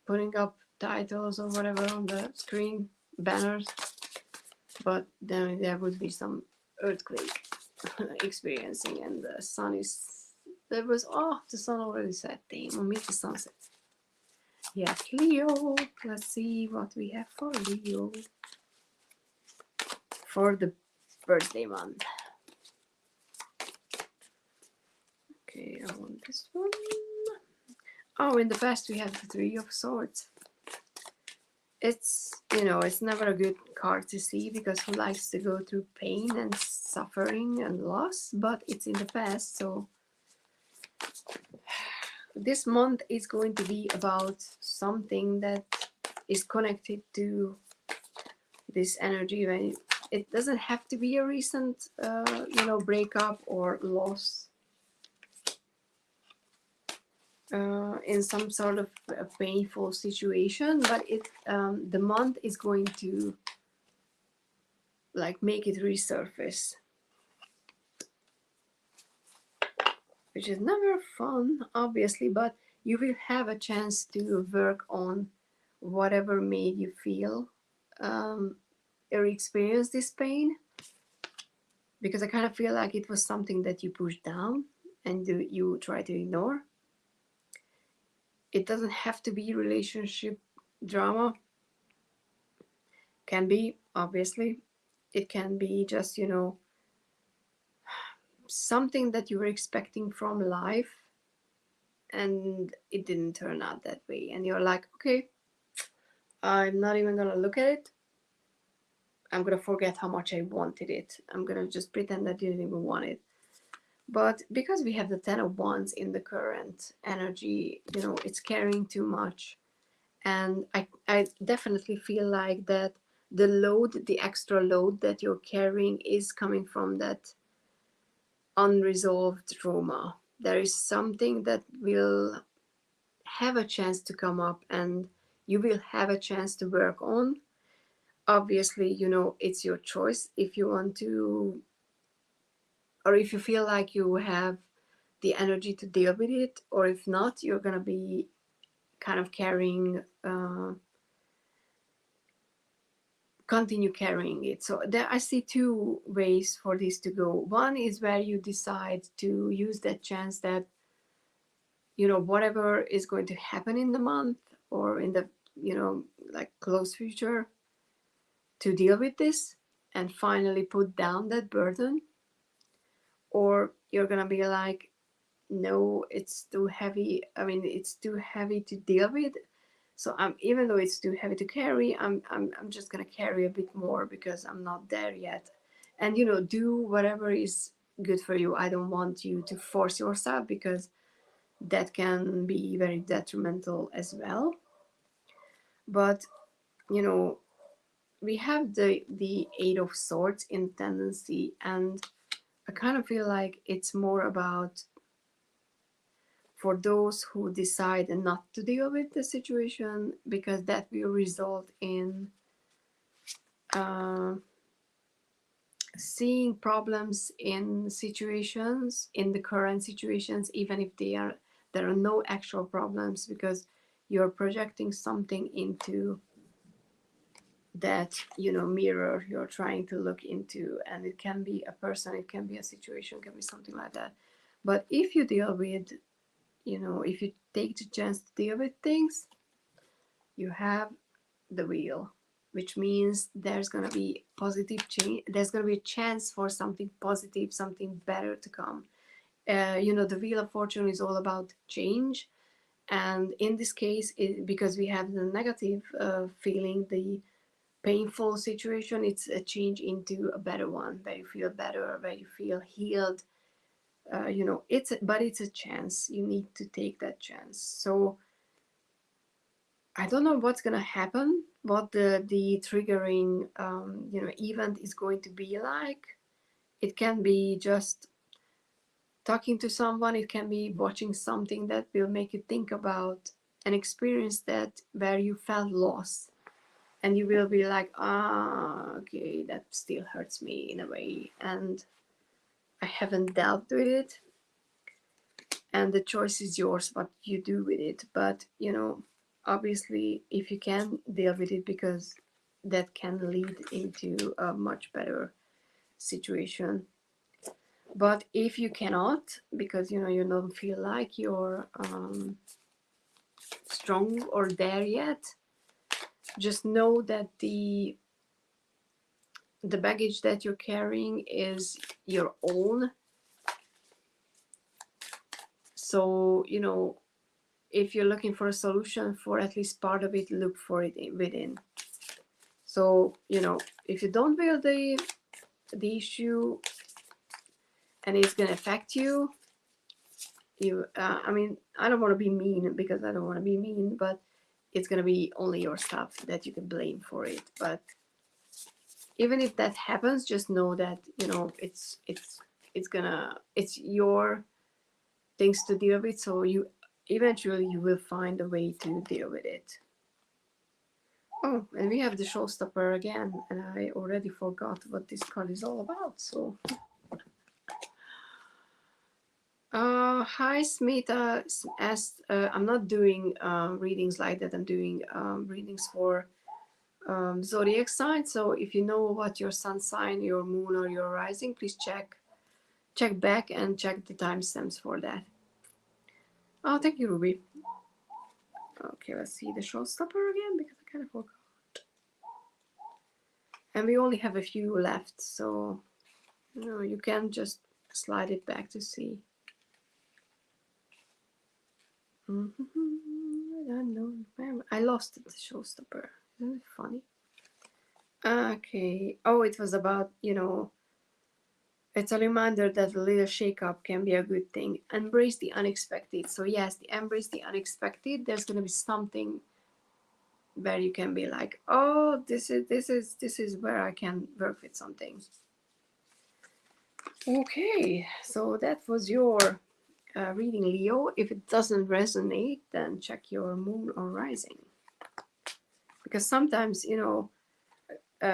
putting up titles or whatever on the screen, banners, but then there would be some earthquake experiencing, and the sun is, the sun already set. Damn, we'll meet the sunset. Yes, Leo. Let's see what we have for Leo for the birthday month. Okay, I want this one. Oh, in the past we have the Three of Swords. It's, it's never a good card to see because who likes to go through pain and suffering and loss, but it's in the past, so this month is going to be about something that is connected to this energy. When it doesn't have to be a recent, breakup or loss. In some sort of a painful situation, but the month is going to make it resurface, which is never fun, obviously, but you will have a chance to work on whatever made you feel or experience this pain, because I kind of feel like it was something that you pushed down and you try to ignore. It doesn't have to be relationship drama. Can be, obviously. It can be just, something that you were expecting from life and it didn't turn out that way. And you're like, okay, I'm not even going to look at it. I'm going to forget how much I wanted it. I'm going to just pretend I didn't even want it. But because we have the Ten of Wands in the current energy, it's carrying too much. And I definitely feel like that the load, the extra load that you're carrying is coming from that unresolved trauma. There is something that will have a chance to come up and you will have a chance to work on. Obviously, you know, it's your choice if you want to, or if you feel like you have the energy to deal with it, or if not, you're gonna be kind of carrying, continue carrying it. So there I see two ways for this to go. One is where you decide to use that chance that, you know, whatever is going to happen in the month or in the, you know, like close future, to deal with this and finally put down that burden. Or you're gonna be like, no, it's too heavy. I mean, it's too heavy to deal with. So even though it's too heavy to carry, I'm just gonna carry a bit more because I'm not there yet. And you know, do whatever is good for you. I don't want you to force yourself because that can be very detrimental as well. But you know, we have the Eight of Swords in tendency, and I kind of feel like it's more about for those who decide not to deal with the situation, because that will result in seeing problems in situations, in the current situations, even if there are no actual problems, because you're projecting something into that, you know, mirror you're trying to look into. And it can be a person, it can be a situation, it can be something like that. But if you deal with, you know, if you take the chance to deal with things, you have the wheel, which means there's going to be positive change. There's going to be a chance for something positive, something better to come. You know, the Wheel of Fortune is all about change. And in this case, because we have the negative feeling, the painful situation, it's a change into a better one, where you feel better, where you feel healed. You know, but it's a chance. You need to take that chance. So I don't know what's gonna happen, what the triggering you know, event is going to be like. It can be just talking to someone. It can be watching something that will make you think about an experience that where you felt lost, and you will be like, okay, that still hurts me in a way, and I haven't dealt with it. And the choice is yours what you do with it. But you know, obviously, if you can deal with it, because that can lead into a much better situation. But if you cannot, because you know, you don't feel like you're strong or there yet, just know that the baggage that you're carrying is your own. So you know, if you're looking for a solution for at least part of it, look for it within. So you know, if you don't feel the issue and it's gonna affect you, I mean, I don't want to be mean, because I don't want to be mean, but it's gonna be only yourself that you can blame for it. But even if that happens, just know that, you know, it's your things to deal with. So you eventually you will find a way to deal with it. Oh, and we have the showstopper again, and I already forgot what this card is all about. So, hi Smita asked, I'm not doing readings like that. I'm doing readings for zodiac sign. So if you know what your sun sign, your moon, or your rising, please check back and check the timestamps for that. Oh, thank you, Ruby. Okay, let's see the showstopper again, because I kind of forgot. And we only have a few left, so you know, you can just slide it back to see. I lost the showstopper. Isn't it funny? Okay. Oh, it was about, you know, it's a reminder that a little shake-up can be a good thing. Embrace the unexpected. So yes, embrace the unexpected. There's going to be something where you can be like, oh, this is where I can work with something. Okay, so that was your reading, Leo. If it doesn't resonate, then check your moon or rising, because sometimes, you know,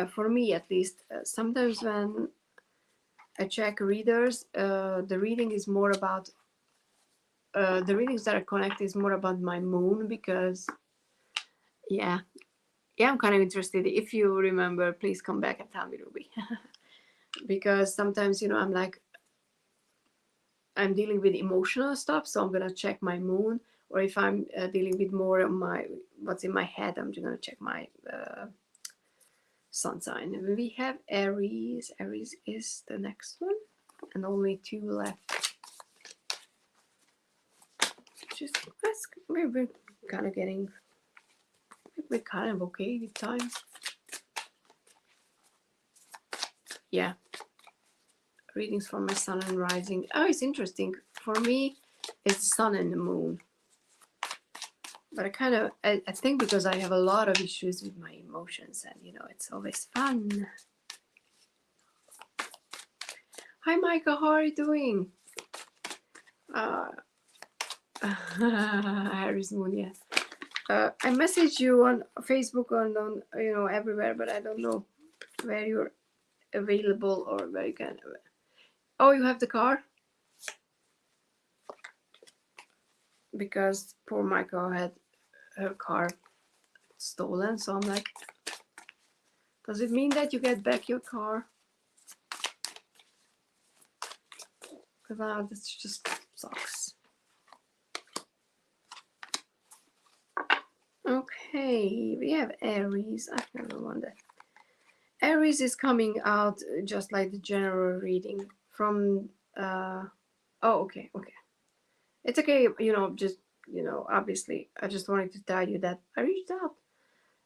for me at least, sometimes when I check readers, the reading is more about the readings that are connected is more about my moon, because yeah, I'm kind of interested. If you remember, please come back and tell me, Ruby. Because sometimes, you know, I'm dealing with emotional stuff, so I'm gonna check my moon. Or if I'm dealing with more of my what's in my head, I'm just gonna check my sun sign. And we have Aries. Aries is the next one, and only 2 left. Just we're kind of getting, we're kind of okay with time. Yeah, readings for my sun and rising. Oh, it's interesting. For me, it's sun and the moon. But I think because I have a lot of issues with my emotions, and you know, it's always fun. Hi, Michael, how are you doing? Aries moon, yes. I messaged you on Facebook, on you know, everywhere, but I don't know where you're available or where you can. Oh, you have the car? Because poor Michael had her car stolen, so I'm like, does it mean that you get back your car? Wow, that just sucks. Okay, we have Aries. I've never wondered. Aries is coming out just like the general reading from. Oh, okay. It's okay. You know, just, you know, obviously, I just wanted to tell you that I reached out.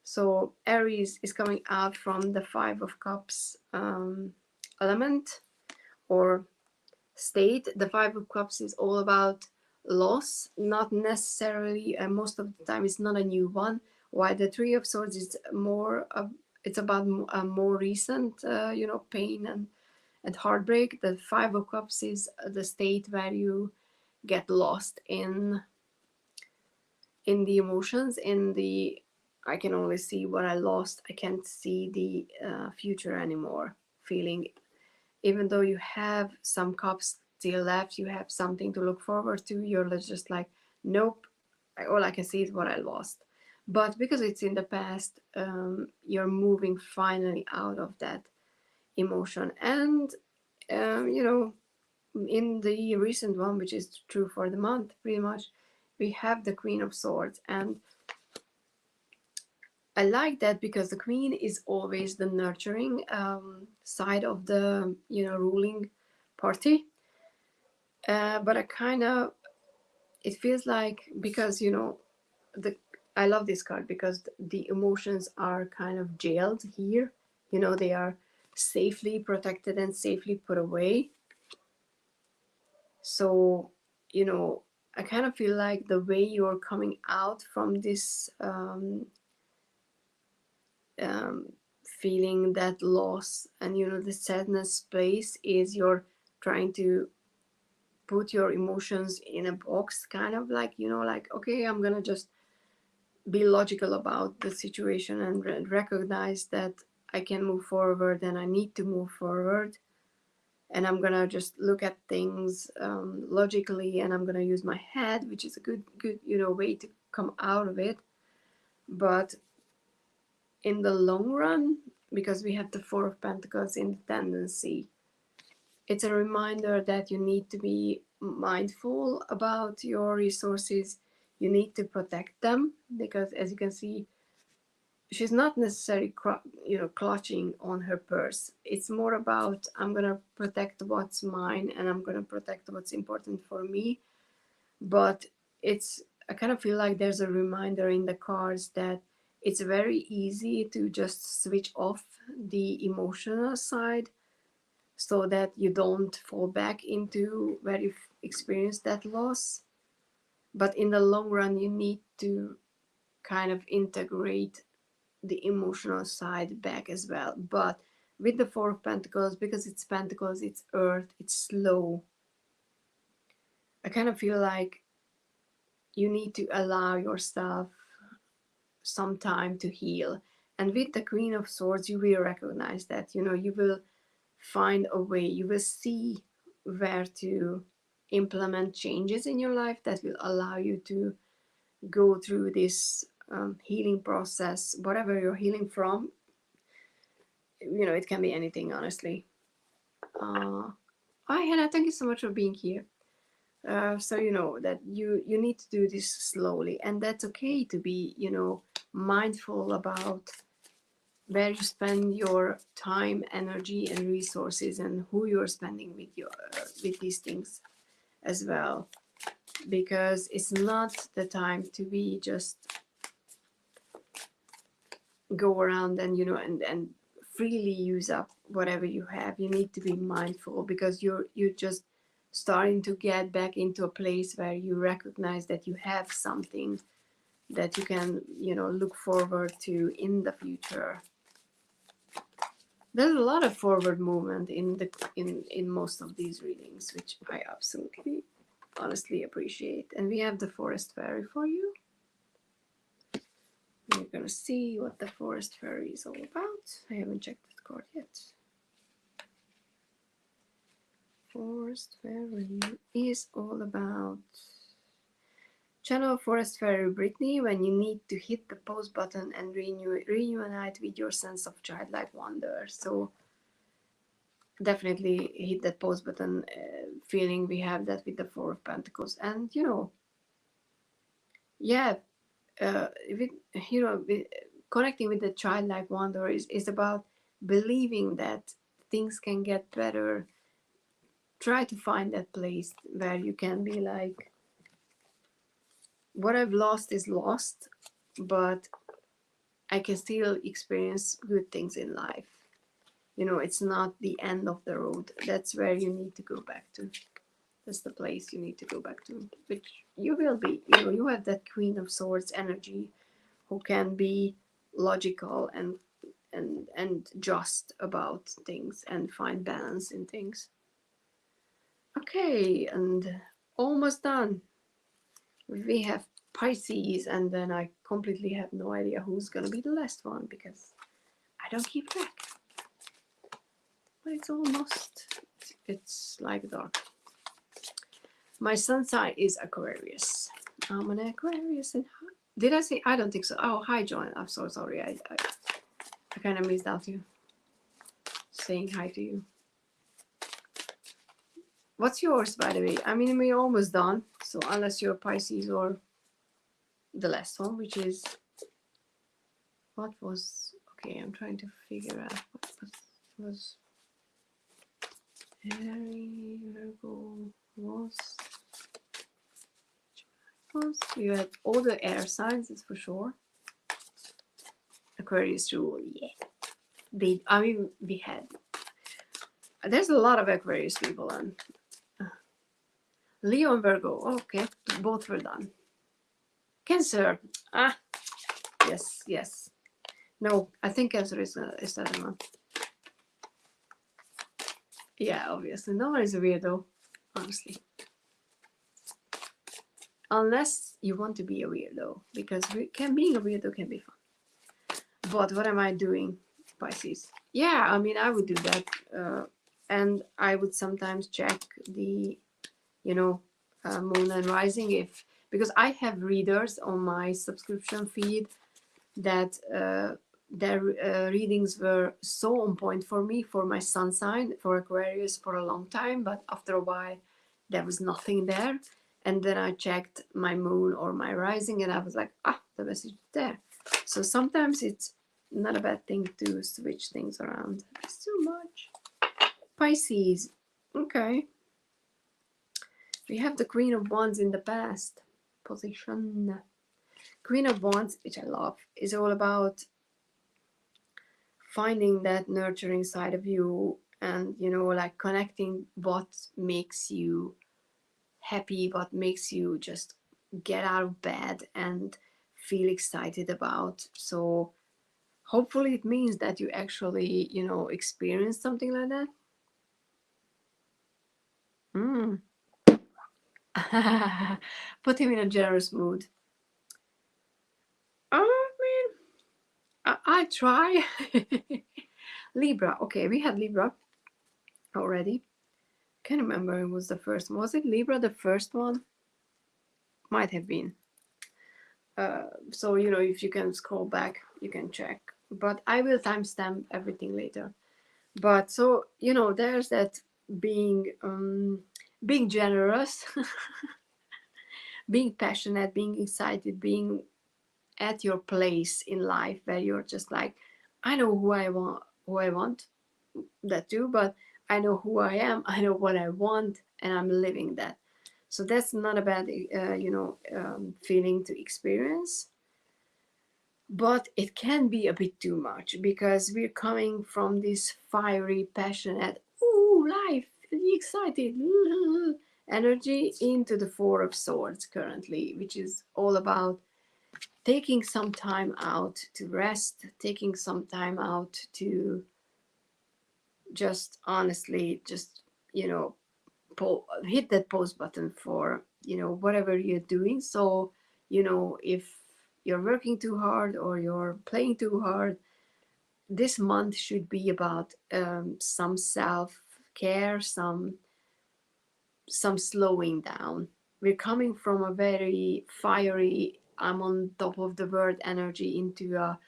So Aries is coming out from the 5 of Cups element or state. The 5 of Cups is all about loss, not necessarily, and most of the time it's not a new one, while the 3 of Swords is more it's about a more recent you know, pain and heartbreak. The 5 of Cups is the state where you get lost in the emotions, in the I can only see what I lost, I can't see the future anymore feeling. Even though you have some cups still left, you have something to look forward to, you're just like, nope, all I can see is what I lost. But because it's in the past, you're moving finally out of that emotion. And you know, in the recent one, which is true for the month pretty much, we have the Queen of Swords. And I like that because the Queen is always the nurturing side of the, you know, ruling party. But I kind of, it feels like, because, you know, I love this card because the emotions are kind of jailed here. You know, they are safely protected and safely put away. So, you know, I kind of feel like the way you're coming out from this feeling, that loss and, you know, the sadness place, is you're trying to put your emotions in a box, kind of like, you know, like, okay, I'm gonna just be logical about the situation and recognize that I can move forward and I need to move forward, and I'm gonna just look at things logically, and I'm gonna use my head, which is a good you know, way to come out of it. But in the long run, because we have the 4 of Pentacles in the tendency, it's a reminder that you need to be mindful about your resources. You need to protect them, because as you can see, she's not necessarily you know, clutching on her purse. It's more about, I'm gonna protect what's mine and I'm gonna protect what's important for me. But it's, I kind of feel like there's a reminder in the cards that it's very easy to just switch off the emotional side, so that you don't fall back into where you've experienced that loss. But in the long run, you need to kind of integrate the emotional side back as well. But with the Four of Pentacles, because it's Pentacles, it's Earth, it's slow, I kind of feel like you need to allow yourself some time to heal. And with the Queen of Swords, you will recognize that, you know, you will find a way, you will see where to implement changes in your life that will allow you to go through this healing process, whatever you're healing from. You know, it can be anything, honestly. Hi, Hannah, thank you so much for being here. So you know that you need to do this slowly, and that's okay to be, you know, mindful about where you spend your time, energy, and resources, and who you're spending with your with these things as well, because it's not the time to be just go around and, you know, and freely use up whatever you have. You need to be mindful, because you're just starting to get back into a place where you recognize that you have something that you can, you know, look forward to in the future. There's a lot of forward movement in most of these readings, which I absolutely honestly appreciate. And we have the Forest Fairy for you. We're gonna see what the Forest Fairy is all about. I haven't checked that card yet. Forest Fairy is all about channel Forest Fairy Brittany when you need to hit the pause button and reunite with your sense of childlike wonder. So definitely hit that pause button feeling. We have that with the Four of Pentacles, and you know, yeah, with, you know, with, connecting with the childlike wonder is about believing that things can get better. Try to find that place where you can be like, what I've lost is lost, but I can still experience good things in life. You know, it's not the end of the road. That's where you need to go back to. That's the place you need to go back to, which you will be. You know, you have that Queen of Swords energy who can be logical and just about things and find balance in things. Okay, and almost done. We have Pisces, and then I completely have no idea who's gonna be the last one because I don't keep track. But it's almost, it's like dark. My sun sign is Aquarius. I'm an Aquarius, and did I say? I don't think so. Oh, hi, John. I'm so sorry. I kind of missed out you saying hi to you. What's yours, by the way? I mean, we're almost done. So unless you're Pisces or the last one, which is what was, okay, I'm trying to figure out what was Aries, Virgo, was you had all the air signs, that's for sure. Aquarius rule, yeah. I mean, we had, there's a lot of Aquarius people on. Leo and Virgo, okay, both were done. Cancer, yes. No, I think Cancer is the other one. Yeah, obviously, no one is a weirdo, honestly. Unless you want to be a weirdo, because being a weirdo can be fun. But what am I doing, Pisces? Yeah, I mean, I would do that, and I would sometimes check the, you know, moon and rising, because I have readers on my subscription feed that their readings were so on point for me, for my sun sign, for Aquarius, for a long time, but after a while there was nothing there. And then I checked my moon or my rising, and I was like, the message is there. So sometimes it's not a bad thing to switch things around. It's too much. Pisces, okay. We have the Queen of Wands in the past position. Queen of Wands, which I love, is all about finding that nurturing side of you, and, you know, like connecting what makes you happy, what makes you just get out of bed, and feel excited about. So hopefully it means that you actually, you know, experience something like that. Mm. Put him in a generous mood. I mean, I try. Libra. Okay, we had Libra already. Can't remember who was the first one. Was it Libra the first one? Might have been. So, you know, if you can scroll back, you can check. But I will timestamp everything later. But so, you know, there's that being generous, being passionate, being excited, being at your place in life where you're just like, I know who I want that too, but I know who I am, I know what I want, and I'm living that. So that's not a bad, feeling to experience. But it can be a bit too much because we're coming from this fiery, passionate, ooh, life, excited energy into the Four of Swords currently, which is all about taking some time out to rest, taking some time out to just honestly, just, you know, hit that pause button for, you know, whatever you're doing. So, you know, if you're working too hard or you're playing too hard, this month should be about some self-care, some slowing down. We're coming from a very fiery, I'm on top of the world energy into a,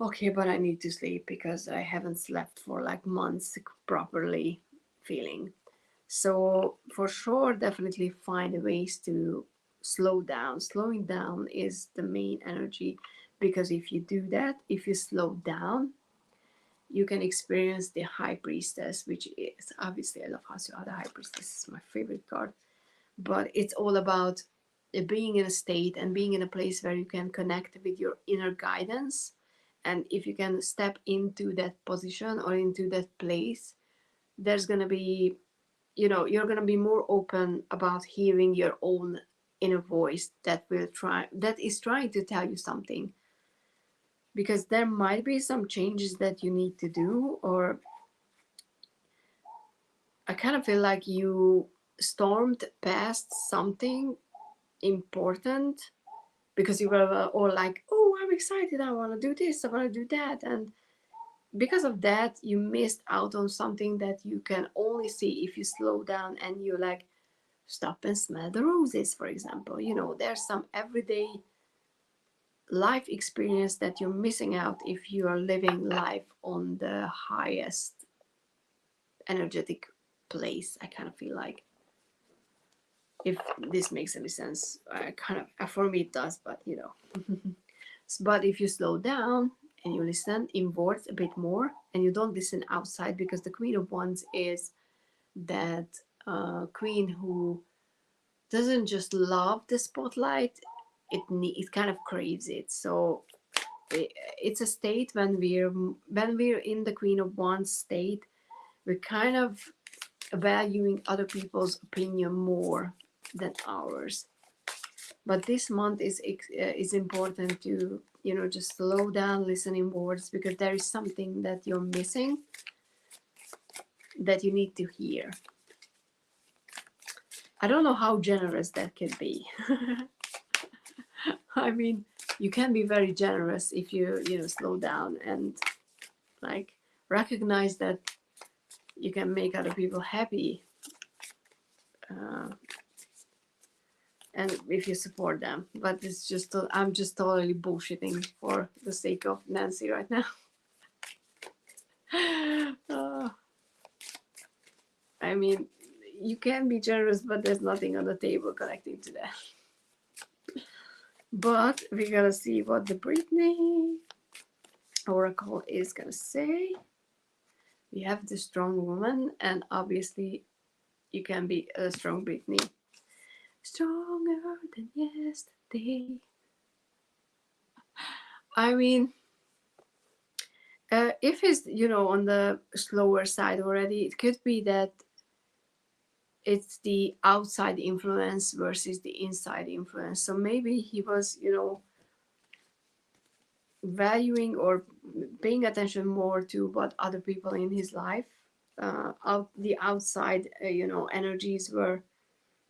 okay, but I need to sleep because I haven't slept for like months properly feeling. So for sure, definitely find ways to slow down. Slowing down is the main energy, because if you do that, if you slow down, you can experience the High Priestess, which is obviously, I love Hasio. The High Priestess is my favorite card, but it's all about being in a state and being in a place where you can connect with your inner guidance. And if you can step into that position or into that place, there's going to be, you know, you're going to be more open about hearing your own inner voice that is trying to tell you something, because there might be some changes that you need to do, or I kind of feel like you stormed past something important because you were all like, oh, I'm excited, I want to do this, I want to do that, and because of that you missed out on something that you can only see if you slow down and you like stop and smell the roses, for example. You know, there's some everyday life experience that you're missing out if you are living life on the highest energetic place. I kind of feel like, if this makes any sense, I kind of, for me it does, but you know. But if you slow down and you listen inwards a bit more and you don't listen outside, because the Queen of Wands is that queen who doesn't just love the spotlight, it kind of craves it. So it's a state when we're in the Queen of Wands state, we're kind of valuing other people's opinion more than ours. But this month is important to, you know, just slow down, listen inwards, because there is something that you're missing that you need to hear. I don't know how generous that can be. I mean, you can be very generous if you know, slow down and like recognize that you can make other people happy, and if you support them. But it's just, I'm just totally bullshitting for the sake of Nancy right now. I mean, you can be generous, but there's nothing on the table connecting to that. But we're gonna see what the Brittany Oracle is gonna say. We have the strong woman, and obviously you can be a strong Brittany. Stronger than yesterday. I mean, if he's, you know, on the slower side already, it could be that it's the outside influence versus the inside influence. So maybe he was, you know, valuing or paying attention more to what other people in his life, the outside, energies were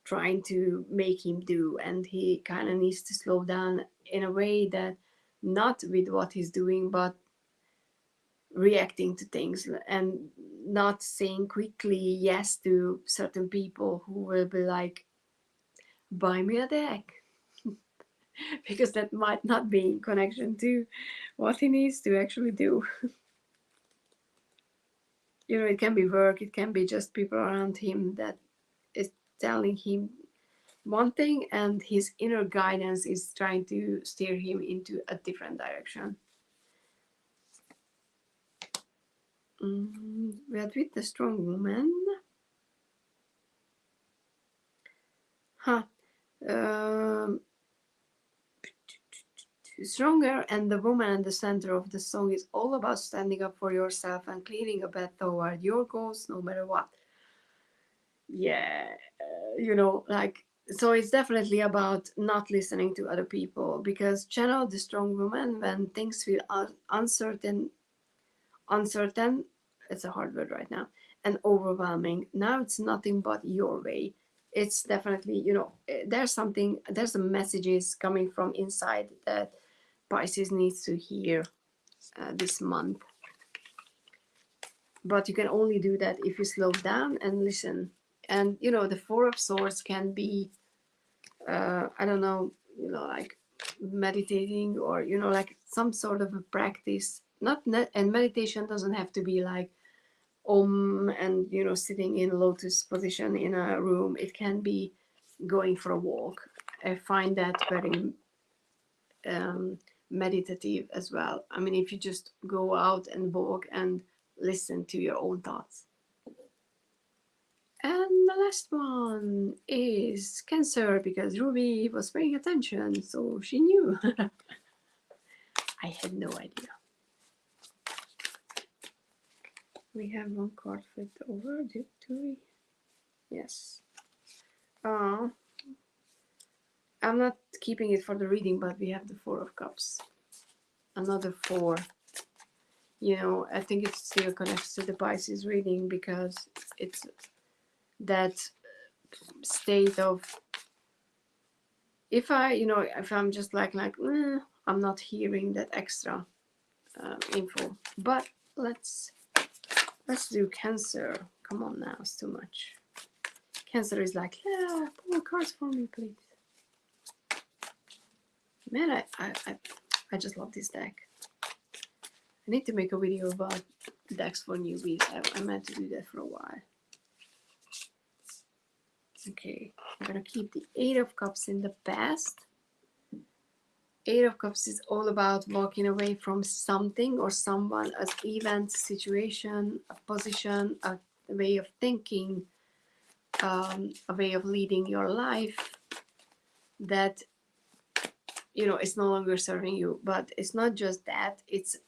trying to make him do, and he kind of needs to slow down in a way that not with what he's doing, but reacting to things and not saying quickly yes to certain people who will be like, buy me a deck, because that might not be in connection to what he needs to actually do. It can be work, it can be just people around him that is telling him one thing, and his inner guidance is trying to steer him into a different direction. But with the strong woman, stronger, and the woman at the center of the song is all about standing up for yourself and clearing a path toward your goals no matter what. Yeah, so it's definitely about not listening to other people, because channel the strong woman when things feel uncertain, it's a hard word right now, and overwhelming. Now it's nothing but your way. It's definitely, there's a messages coming from inside that Pisces needs to hear this month. But you can only do that if you slow down and listen. And the Four of Swords can be I don't know, like meditating, or like some sort of a practice. And meditation doesn't have to be like and sitting in lotus position in a room. It can be going for a walk. I find that very meditative as well. I mean, if you just go out and walk and listen to your own thoughts. And the last one is Cancer, because Ruby was paying attention, so she knew. I had no idea. We have one card flipped over, do we? Yes. I'm not keeping it for the reading, but we have the Four of Cups. Another 4. I think it still connects to the Pisces reading, because it's that state of, if I'm just like I'm not hearing that extra info. But let's do Cancer. Come on now, it's too much. Cancer is like, yeah, pull cards for me, please. Man, I just love this deck. I need to make a video about decks for newbies. I meant to do that for a while. Okay, I'm gonna keep the 8 of Cups in the past. 8 of Cups is all about walking away from something or someone, an event, situation, a position, a way of thinking, a way of leading your life that it's no longer serving you. But it's not just that, it's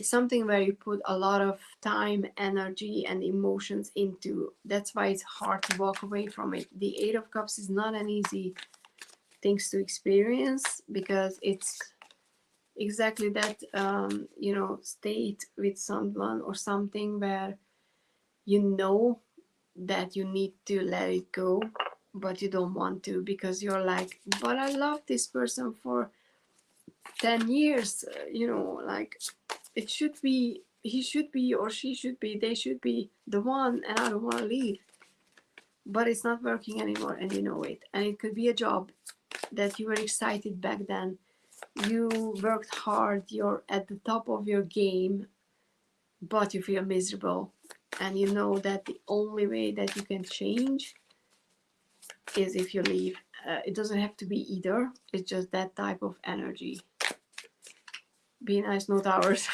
something where you put a lot of time, energy, and emotions into. That's why it's hard to walk away from it. The 8 of Cups is not an easy things to experience, because it's exactly that state with someone or something where that you need to let it go, but you don't want to, because you're like, but I love this person for 10 years, like it should be, he should be, or she should be, they should be the one, and I don't want to leave. But it's not working anymore, and you know it. And it could be a job that you were excited back then. You worked hard, you're at the top of your game, but you feel miserable. And you know that the only way that you can change is if you leave. It doesn't have to be either. It's just that type of energy. Be nice, no towers.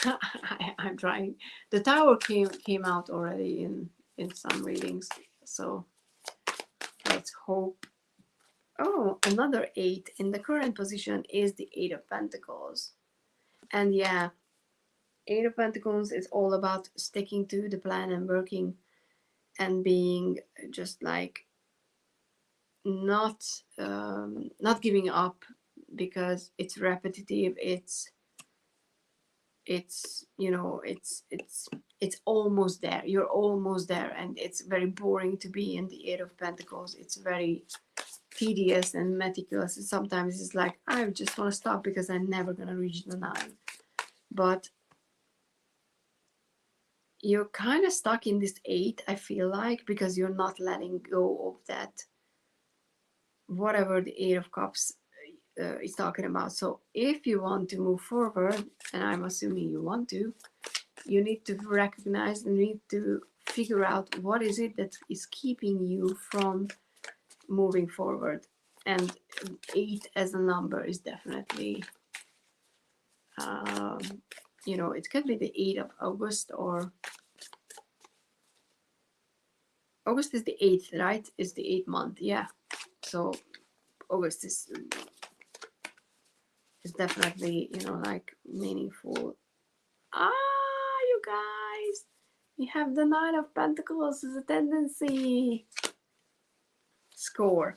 I'm trying. The tower came out already in some readings. So let's hope. Oh, another 8 in the current position is the 8 of Pentacles. And yeah, 8 of Pentacles is all about sticking to the plan and working and being just like not giving up, because it's repetitive, it's you know, it's almost there, you're almost there, and it's very boring to be in the Eight of Pentacles. It's very tedious and meticulous, and sometimes it's like I just want to stop because I'm never gonna reach the 9. But you're kind of stuck in this 8, I feel like, because you're not letting go of that, whatever the Eight of Cups is talking about. So if you want to move forward, and I'm assuming you want to, you need to recognize and need to figure out what is it that is keeping you from moving forward. And 8 as a number is definitely, you know, it could be the 8th of August, or August is the 8th, right? It's the 8th month, yeah. So August is definitely, you know, like meaningful. You guys, we have the 9 of Pentacles as a tendency. Score.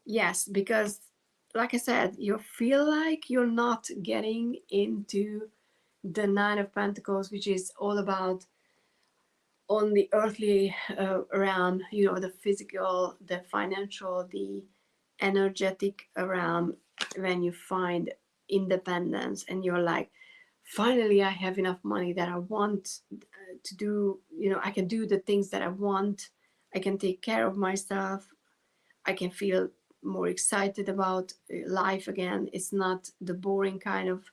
Yes, because like I said, you feel like you're not getting into the 9 of Pentacles, which is all about on the earthly realm, you know, the physical, the financial, the energetic realm, when you find independence and you're like, finally I have enough money that I want to do, you know, I can do the things that I want, I can take care of myself, I can feel more excited about life again. It's not the boring kind of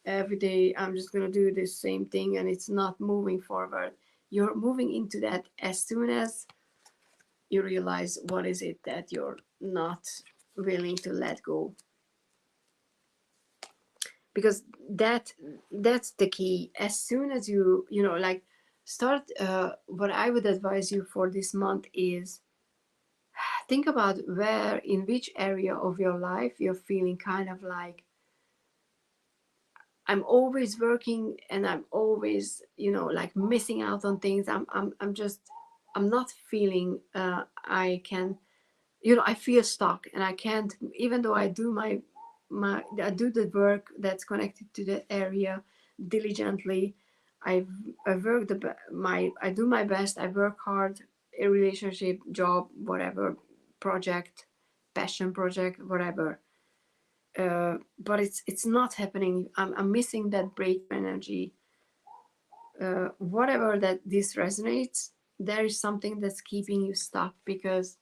every day I'm just going to do the same thing and it's not moving forward. You're moving into that as soon as you realize what is it that you're not willing to let go. Because that's the key. As soon as you know, like, start, what I would advise you for this month is think about where, in which area of your life you're feeling kind of like, I'm always working and I'm always, you know, like missing out on things. I'm not feeling, I can, you know, I feel stuck and I can't, even though I do I do the work that's connected to the area diligently. I work I do my best. I work hard, a relationship, job, whatever, project, passion project, whatever. But it's not happening. I'm missing that breakthrough energy. Whatever that this resonates, there is something that's keeping you stuck, because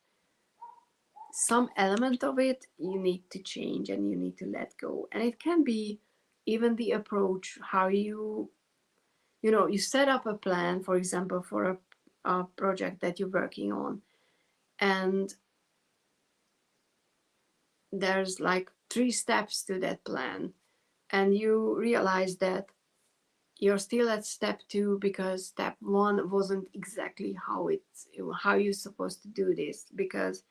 some element of it you need to change and you need to let go. And it can be even the approach, how you know, you set up a plan, for example, for a project that you're working on, and there's like 3 steps to that plan, and you realize that you're still at step 2 because step 1 wasn't exactly how you're supposed to do this, because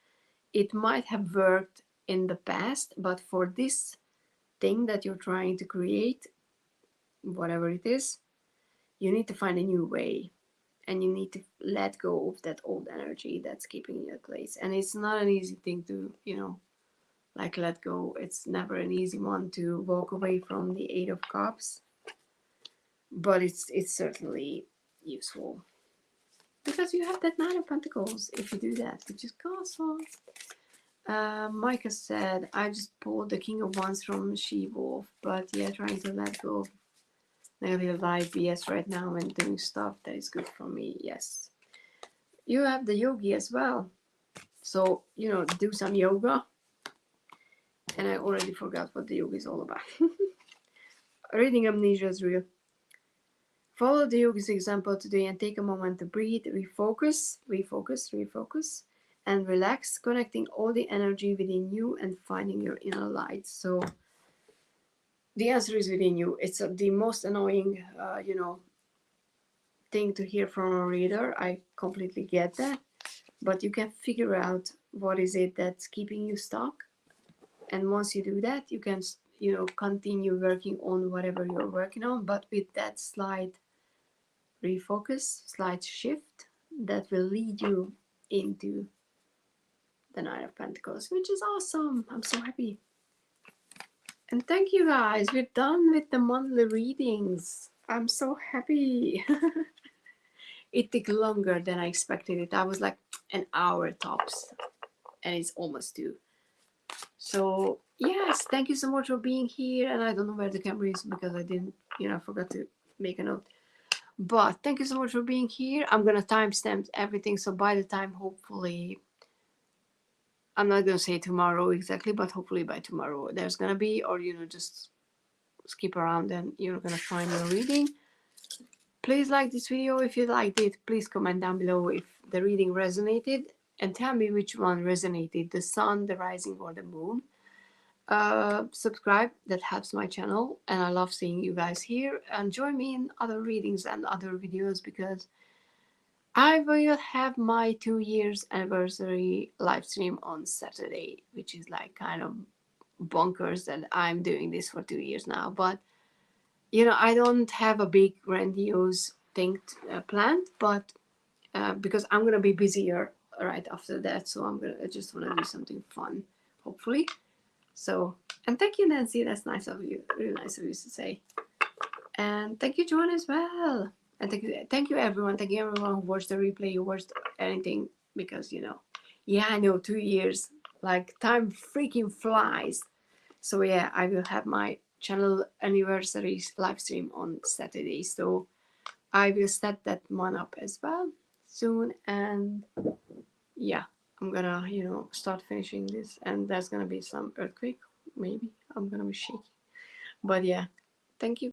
it might have worked in the past, but for this thing that you're trying to create, whatever it is, you need to find a new way, and you need to let go of that old energy that's keeping you at place. And it's not an easy thing to, you know, like, let go. It's never an easy one to walk away from the 8 of Cups, but it's certainly useful, because you have that 9 of Pentacles if you do that, which is awesome. Micah said, I just pulled the King of Wands from She-Wolf, but yeah, trying to let go of negative life BS right now and doing stuff that is good for me. Yes. You have the Yogi as well. So, you know, do some yoga. And I already forgot what the yoga is all about. Reading amnesia is real. Follow the yogi's example today and take a moment to breathe, refocus, and relax, connecting all the energy within you and finding your inner light. So the answer is within you. It's the most annoying, you know, thing to hear from a reader. I completely get that. But you can figure out what is it that's keeping you stuck. And once you do that, you can, you know, continue working on whatever you're working on, but with that slight refocus, slight shift that will lead you into the 9 of Pentacles, which is awesome. I'm so happy. And thank you guys. We're done with the monthly readings. I'm so happy. It took longer than I expected it. I was like an hour tops, and it's almost 2. So yes, thank you so much for being here. And I don't know where the camera is because I didn't, I forgot to make a note. But thank you so much for being here. I'm gonna timestamp everything, so by the time, hopefully, I'm not gonna say tomorrow exactly, but hopefully by tomorrow there's gonna be, or just skip around and you're gonna find your reading. Please like this video if you liked it. Please comment down below if the reading resonated, and tell me which one resonated, the sun, the rising, or the moon. Subscribe, that helps my channel, and I love seeing you guys here. And join me in other readings and other videos, because I will have my 2 years anniversary live stream on Saturday, which is like kind of bonkers that I'm doing this for 2 years now. But I don't have a big grandiose thing planned, but because I'm gonna be busier right after that, so I just want to do something fun, hopefully. So, and thank you, Nancy. That's nice of you. Really nice of you to say. And thank you, Joanne, as well. And thank you, everyone. Thank you, everyone who watched the replay, who watched anything, because yeah, I know 2 years, like time freaking flies. So yeah, I will have my channel anniversary live stream on Saturday. So I will set that one up as well soon. And yeah, I'm gonna start finishing this, and there's gonna be some earthquake. Maybe I'm gonna be shaky. But yeah, thank you.